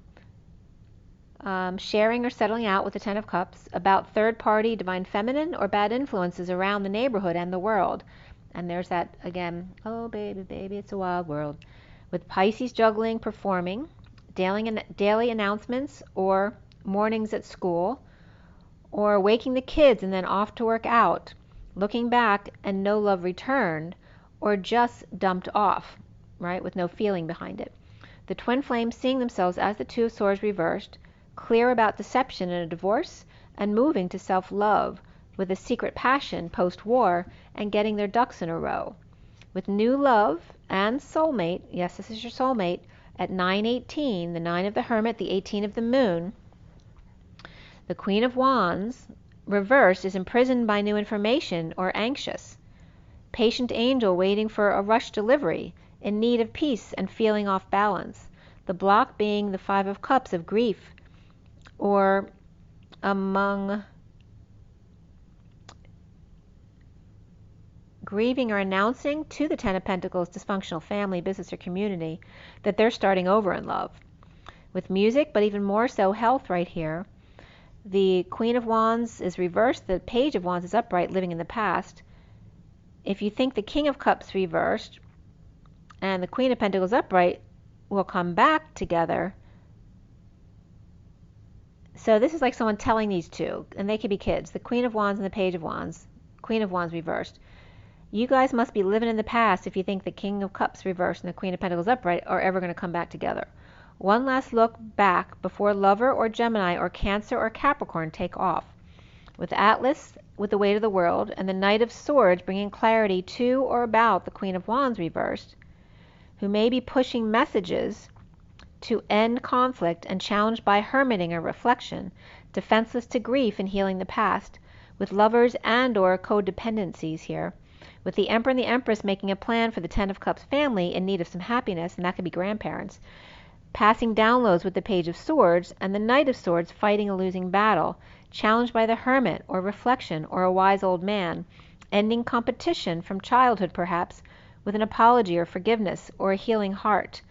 sharing or settling out with the Ten of Cups, about third party, divine feminine, or bad influences around the neighborhood and the world. And there's that again, oh baby, baby, it's a wild world. With Pisces juggling, performing, daily announcements, or mornings at school, or waking the kids and then off to work out, looking back and no love returned, or just dumped off, right, with no feeling behind it. The twin flames seeing themselves as the Two of Swords reversed, clear about deception and a divorce, and moving to self-love with a secret passion post-war and getting their ducks in a row. With new love and soulmate, yes, this is your soulmate, at 9:18, the 9 of the Hermit, the 18 of the Moon, the Queen of Wands, reversed, is imprisoned by new information or anxious. Patient angel waiting for a rush delivery, in need of peace and feeling off balance. The block being the Five of Cups of grief, or among grieving or announcing to the Ten of Pentacles dysfunctional family, business, or community that they're starting over in love. With music, but even more so health right here, the Queen of Wands is reversed, the Page of Wands is upright, living in the past. If you think the King of Cups reversed and the Queen of Pentacles upright will come back together, so this is like someone telling these two, and they could be kids, the Queen of Wands and the Page of Wands, Queen of Wands reversed. You guys must be living in the past if you think the King of Cups reversed and the Queen of Pentacles upright are ever going to come back together. One last look back before lover or Gemini or Cancer or Capricorn take off. With Atlas, with the weight of the world, and the Knight of Swords bringing clarity to or about the Queen of Wands reversed, who may be pushing messages to end conflict and challenged by hermiting or reflection, defenseless to grief and healing the past, with lovers and or codependencies here, with the Emperor and the Empress making a plan for the Ten of Cups family in need of some happiness, and that could be grandparents, passing downloads with the Page of Swords, and the Knight of Swords fighting a losing battle, challenged by the Hermit or reflection or a wise old man, ending competition from childhood perhaps, with an apology or forgiveness or a healing heart,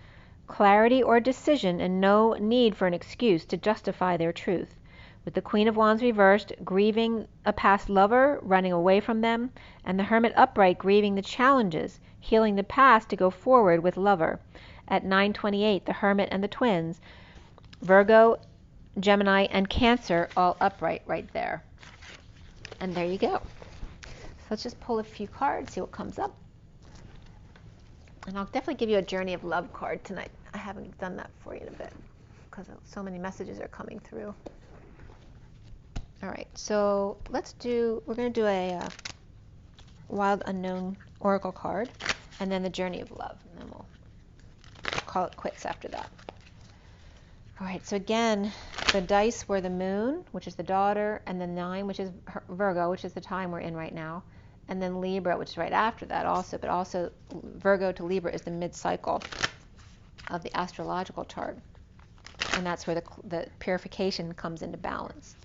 clarity or decision and no need for an excuse to justify their truth, with the Queen of Wands reversed, grieving a past lover, running away from them, and the Hermit upright, grieving the challenges, healing the past to go forward with lover. At 9:28, the Hermit and the Twins, Virgo, Gemini, and Cancer all upright right there. And there you go. So let's just pull a few cards, see what comes up. And I'll definitely give you a Journey of Love card tonight. I haven't done that for you in a bit because so many messages are coming through. All right, so we're going to do a Wild Unknown Oracle card, and then the Journey of Love, and then we'll call it quits after that. All right, so again, the dice were the Moon, which is the daughter, and the 9, which is Virgo, which is the time we're in right now, and then Libra, which is right after that also, but also Virgo to Libra is the mid-cycle of the astrological chart, and that's where the purification comes into balance.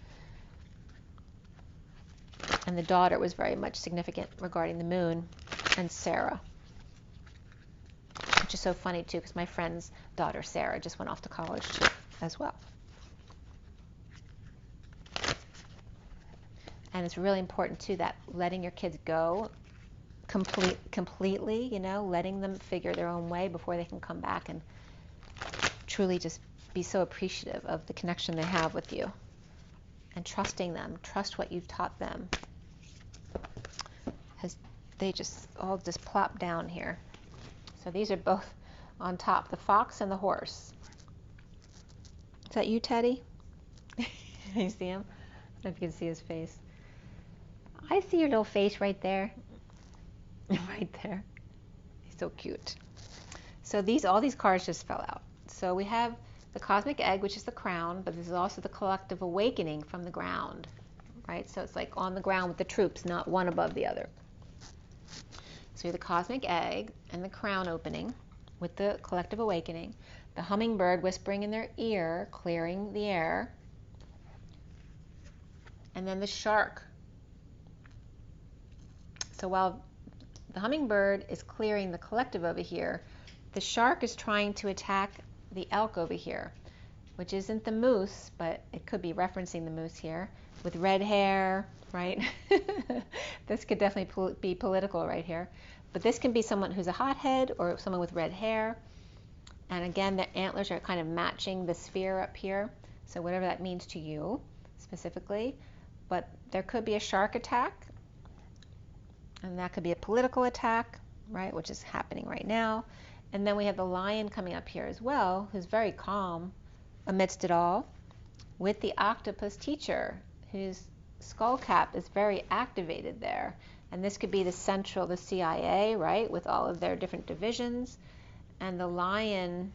And the daughter was very much significant regarding the Moon and Sarah, which is so funny too because my friend's daughter Sarah just went off to college too, as well. And it's really important too that letting your kids go completely, you know, letting them figure their own way before they can come back and truly just be so appreciative of the connection they have with you and trusting them. Trust what you've taught them. As they just all just plop down here. So these are both on top, the fox and the horse. Is that you, Teddy? You see him? I don't know if you can see his face. I see your little face right there. Right there. He's so cute. So all these cards just fell out. So we have the cosmic egg, which is the crown, but this is also the collective awakening from the ground, right? So it's like on the ground with the troops, not one above the other. So the cosmic egg and the crown opening with the collective awakening, the hummingbird whispering in their ear, clearing the air, and then the shark. So while the hummingbird is clearing the collective over here, the shark is trying to attack the elk over here, which isn't the moose, but it could be referencing the moose here, with red hair, right? This could definitely be political right here. But this can be someone who's a hothead or someone with red hair. And again, the antlers are kind of matching the sphere up here. So whatever that means to you specifically. But there could be a shark attack. And that could be a political attack, right? Which is happening right now. And then we have the lion coming up here as well, who's very calm amidst it all, with the octopus teacher, whose skull cap is very activated there. And this could be the CIA, right, with all of their different divisions, and the lion's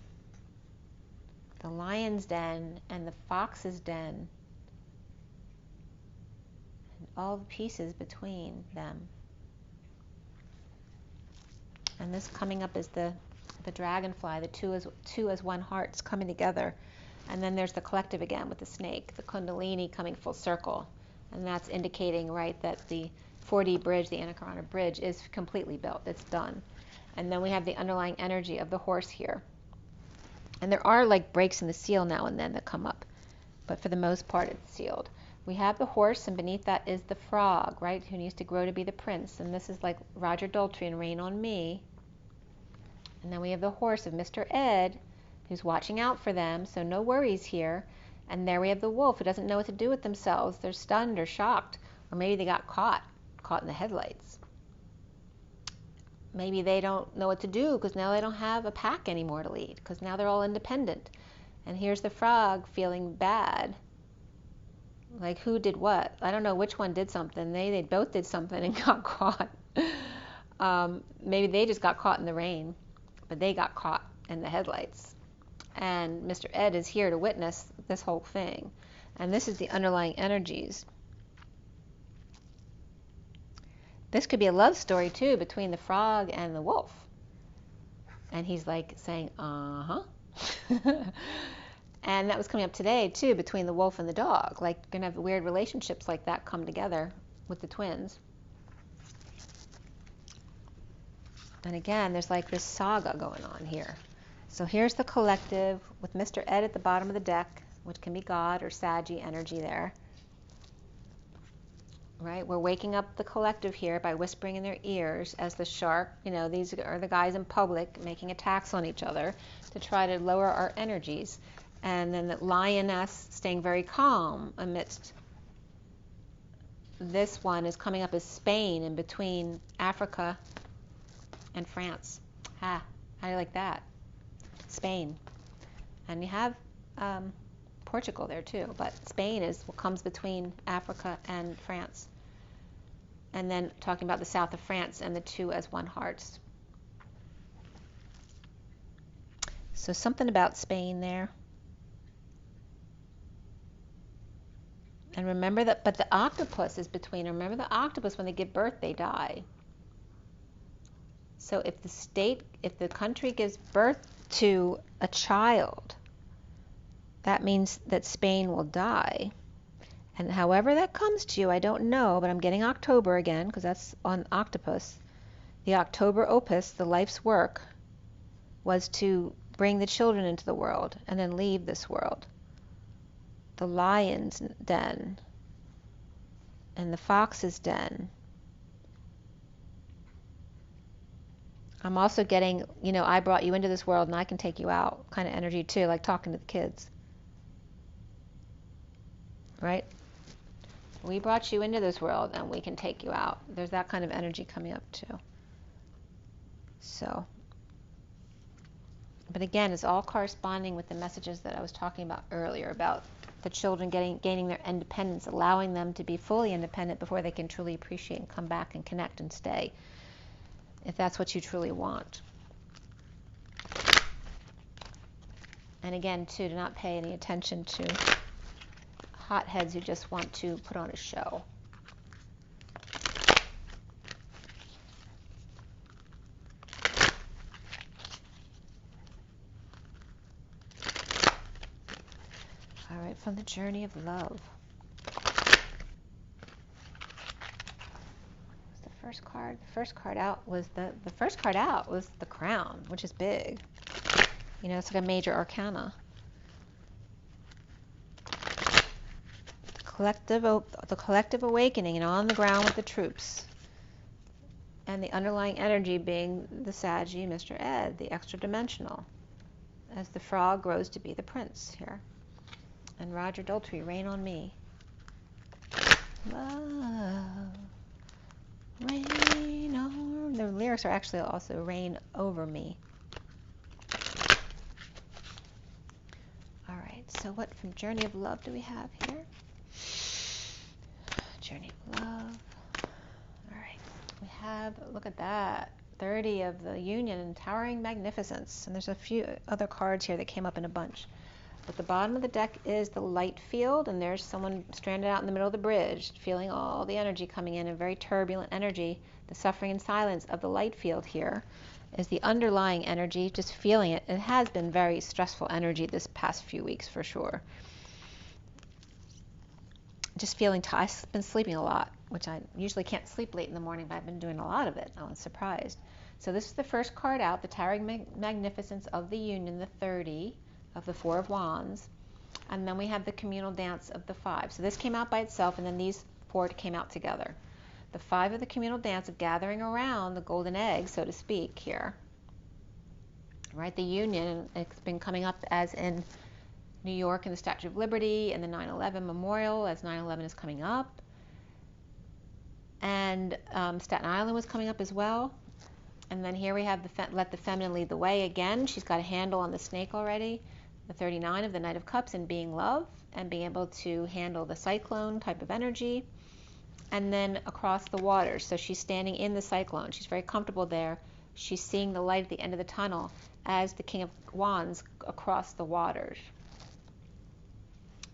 den, and the fox's den, and all the pieces between them. And this coming up is the dragonfly, the two as one hearts coming together. And then there's the collective again with the snake, the kundalini coming full circle. And that's indicating, right, that the 4D bridge, the Anakarana bridge, is completely built. It's done. And then we have the underlying energy of the horse here. And there are like breaks in the seal now and then that come up. But for the most part, it's sealed. We have the horse, and beneath that is the frog, right, who needs to grow to be the prince. And this is like Roger Daltrey and Rain on Me. And then we have the horse of Mr. Ed, who's watching out for them, so no worries here. And there we have the wolf, who doesn't know what to do with themselves. They're stunned or shocked, or maybe they got caught in the headlights. Maybe they don't know what to do because now they don't have a pack anymore to lead, because now they're all independent. And here's the frog feeling bad. Like, who did what? I don't know which one did something. They both did something and got caught. Maybe they just got caught in the rain. but they got caught in the headlights. And Mr. Ed is here to witness this whole thing. And this is the underlying energies. This could be a love story too between the frog and the wolf. And he's like saying, uh-huh. And that was coming up today too between the wolf and the dog. Like, you're going to have weird relationships like that come together with the twins. And again, there's like this saga going on here. So here's the collective with Mr. Ed at the bottom of the deck, which can be God or Saggy energy there. Right? We're waking up the collective here by whispering in their ears as the shark, you know, these are the guys in public making attacks on each other to try to lower our energies. And then the lioness staying very calm amidst this one is coming up as Spain in between Africa and France. How do you like that? Spain. And you have Portugal there too, but Spain is what comes between Africa and France. And then talking about the south of France and the two as one hearts. So something about Spain there. And remember that, but the octopus is between. Remember the octopus, when they give birth, they die. So if the country gives birth to a child, that means that Spain will die. And however that comes to you, I don't know, but I'm getting October again, because that's on octopus. The October opus, the life's work, was to bring the children into the world and then leave this world. The lion's den and the fox's den. I'm also getting, you know, I brought you into this world and I can take you out kind of energy too, like talking to the kids. Right? We brought you into this world and we can take you out. There's that kind of energy coming up too. So, but again, it's all corresponding with the messages that I was talking about earlier about the children gaining their independence, allowing them to be fully independent before they can truly appreciate and come back and connect and stay, if that's what you truly want. And again, too, to not pay any attention to hotheads who just want to put on a show. All right, from the journey of love. What's the first card? The first card out was the crown, which is big. You know, it's like a major arcana. The collective awakening and on the ground with the troops. And the underlying energy being the Saggy, Mr. Ed, the extra dimensional, as the frog grows to be the prince here. And Roger Daltrey, rain on me. Love, rain on. The lyrics are actually also rain over me. All right, so what from Journey of Love do we have here? Journey of Love. All right, we have, look at that, 30 of the Union and Towering Magnificence. And there's a few other cards here that came up in a bunch. At the bottom of the deck is the light field, and there's someone stranded out in the middle of the bridge, feeling all the energy coming in, a very turbulent energy. The suffering and silence of the light field here is the underlying energy, just feeling it. It has been very stressful energy this past few weeks for sure. Just feeling tired. I've been sleeping a lot, which I usually can't sleep late in the morning, but I've been doing a lot of it. I was surprised. So this is the first card out, the Towering Magnificence of the Union, the 30 of the Four of Wands, and then we have the Communal Dance of the 5. So this came out by itself, and then these 4 came out together. The 5 of the Communal Dance of gathering around the golden egg, so to speak, here. Right, the Union, it's been coming up as in New York and the Statue of Liberty and the 9/11 Memorial, as 9/11 is coming up. And Staten Island was coming up as well. And then here we have Let the Feminine Lead the Way again. She's got a handle on the snake already. The 39 of the Knight of Cups and being love and being able to handle the cyclone type of energy. And then across the waters. So she's standing in the cyclone. She's very comfortable there. she's seeing the light at the end of the tunnel as the King of Wands across the waters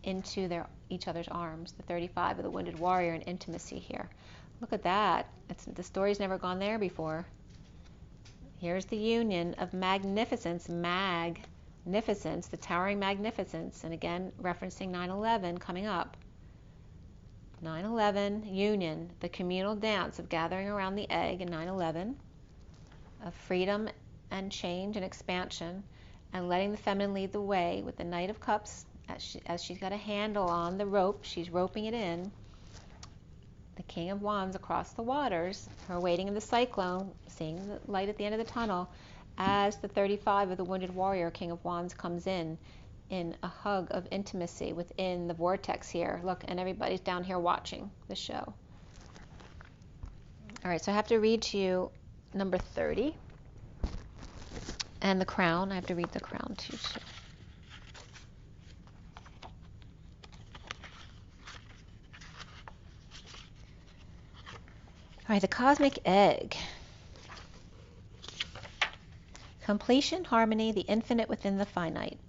into each other's arms. The 35 of the Wounded Warrior in intimacy here. Look at that. The story's never gone there before. Here's the union of magnificence, magnificence, the towering magnificence, and again referencing 9/11 coming up. 9/11 union, the communal dance of gathering around the egg in 9/11, of freedom and change and expansion, and letting the feminine lead the way with the Knight of Cups. As she's got a handle on the rope, she's roping it in. The King of Wands across the waters, her waiting in the cyclone, seeing the light at the end of the tunnel, as the 35 of the Wounded Warrior, King of Wands, comes in a hug of intimacy within the vortex here. Look, and everybody's down here watching the show. All right, so I have to read to you number 30 and the crown. I have to read the crown too. All right, the cosmic egg. Completion, harmony, the infinite within the finite.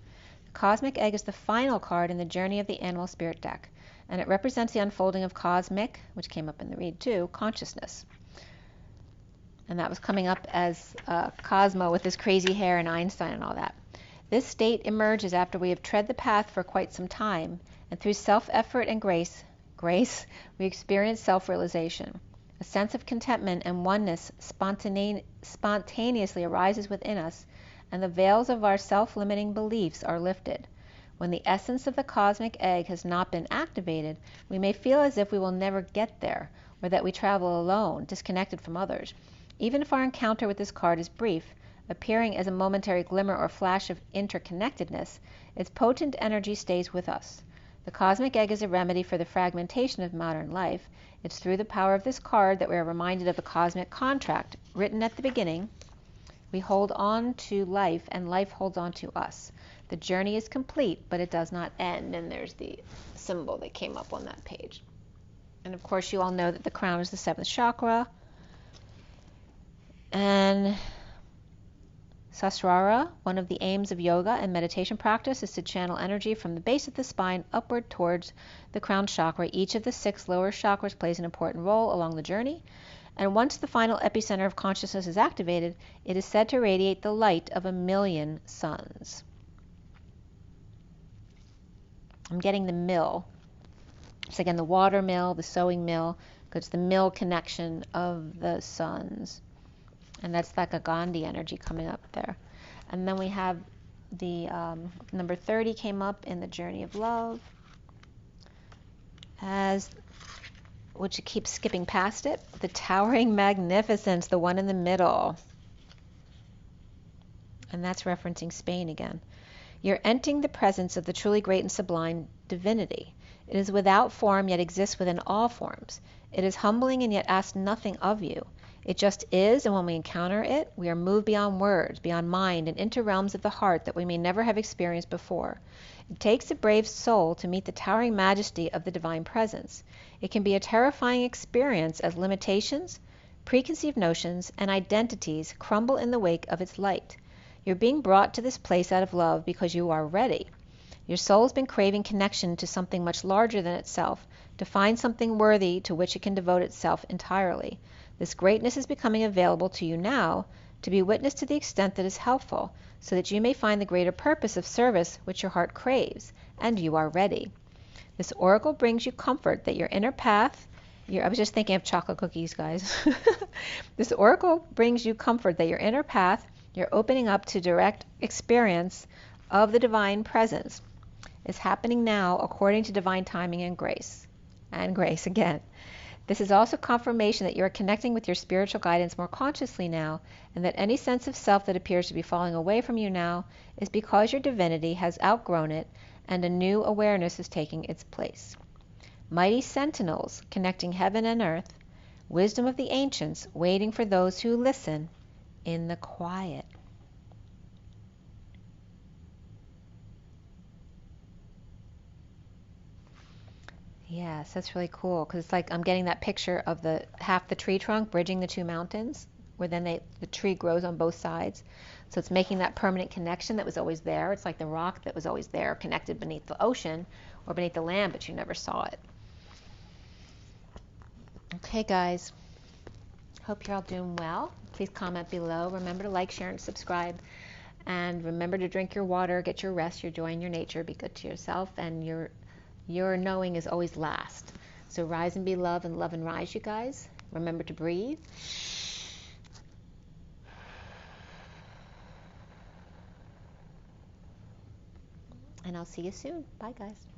The cosmic egg is the final card in the journey of the animal spirit deck, and it represents the unfolding of cosmic, which came up in the read too, consciousness. And that was coming up as Cosmo with his crazy hair and Einstein and all that. This state emerges after we have tread the path for quite some time, and through self-effort and grace, we experience self-realization. A sense of contentment and oneness spontaneously arises within us, and the veils of our self-limiting beliefs are lifted. When the essence of the cosmic egg has not been activated, we may feel as if we will never get there, or that we travel alone, disconnected from others. Even if our encounter with this card is brief, appearing as a momentary glimmer or flash of interconnectedness, its potent energy stays with us. The cosmic egg is a remedy for the fragmentation of modern life. It's through the power of this card that we are reminded of the cosmic contract written at the beginning. We hold on to life, and life holds on to us. The journey is complete, but it does not end. And there's the symbol that came up on that page. And of course, you all know that the crown is the 7th chakra. And Sahasrara, one of the aims of yoga and meditation practice, is to channel energy from the base of the spine upward towards the crown chakra. Each of the 6 lower chakras plays an important role along the journey, and once the final epicenter of consciousness is activated, it is said to radiate the light of 1,000,000 suns. I'm getting the mill. It's again the water mill, the sewing mill, because the mill connection of the suns. And that's like a Gandhi energy coming up there. And then we have the number 30 came up in the journey of love, which keeps skipping past it. The towering magnificence, the one in the middle. And that's referencing Spain again. You're entering the presence of the truly great and sublime divinity. It is without form, yet exists within all forms. It is humbling and yet asks nothing of you. It just is, and when we encounter it, we are moved beyond words, beyond mind, and into realms of the heart that we may never have experienced before. It takes a brave soul to meet the towering majesty of the divine presence. It can be a terrifying experience as limitations, preconceived notions, and identities crumble in the wake of its light. You're being brought to this place out of love because you are ready. Your soul's been craving connection to something much larger than itself, to find something worthy to which it can devote itself entirely. This greatness is becoming available to you now, to be witnessed to the extent that is helpful, so that you may find the greater purpose of service which your heart craves, and you are ready. This oracle brings you comfort that your inner path, I was just thinking of chocolate cookies, guys. This oracle brings you comfort that your inner path, you're opening up to direct experience of the divine presence, is happening now according to divine timing and grace. And grace again. This is also confirmation that you are connecting with your spiritual guidance more consciously now, and that any sense of self that appears to be falling away from you now is because your divinity has outgrown it and a new awareness is taking its place. Mighty sentinels connecting heaven and earth, wisdom of the ancients waiting for those who listen in the quiet. Yes, that's really cool, because it's like I'm getting that picture of half the tree trunk bridging the 2 mountains. where then the tree grows on both sides. So it's making that permanent connection that was always there. It's like the rock that was always there, connected beneath the ocean or beneath the land, but you never saw it. Okay, guys. Hope you're all doing well. Please comment below. Remember to like, share, and subscribe. And remember to drink your water, get your rest, your joy, and your nature. Be good to yourself, and your knowing is always last. So rise and be love and rise, you guys. Remember to breathe. And I'll see you soon. Bye, guys.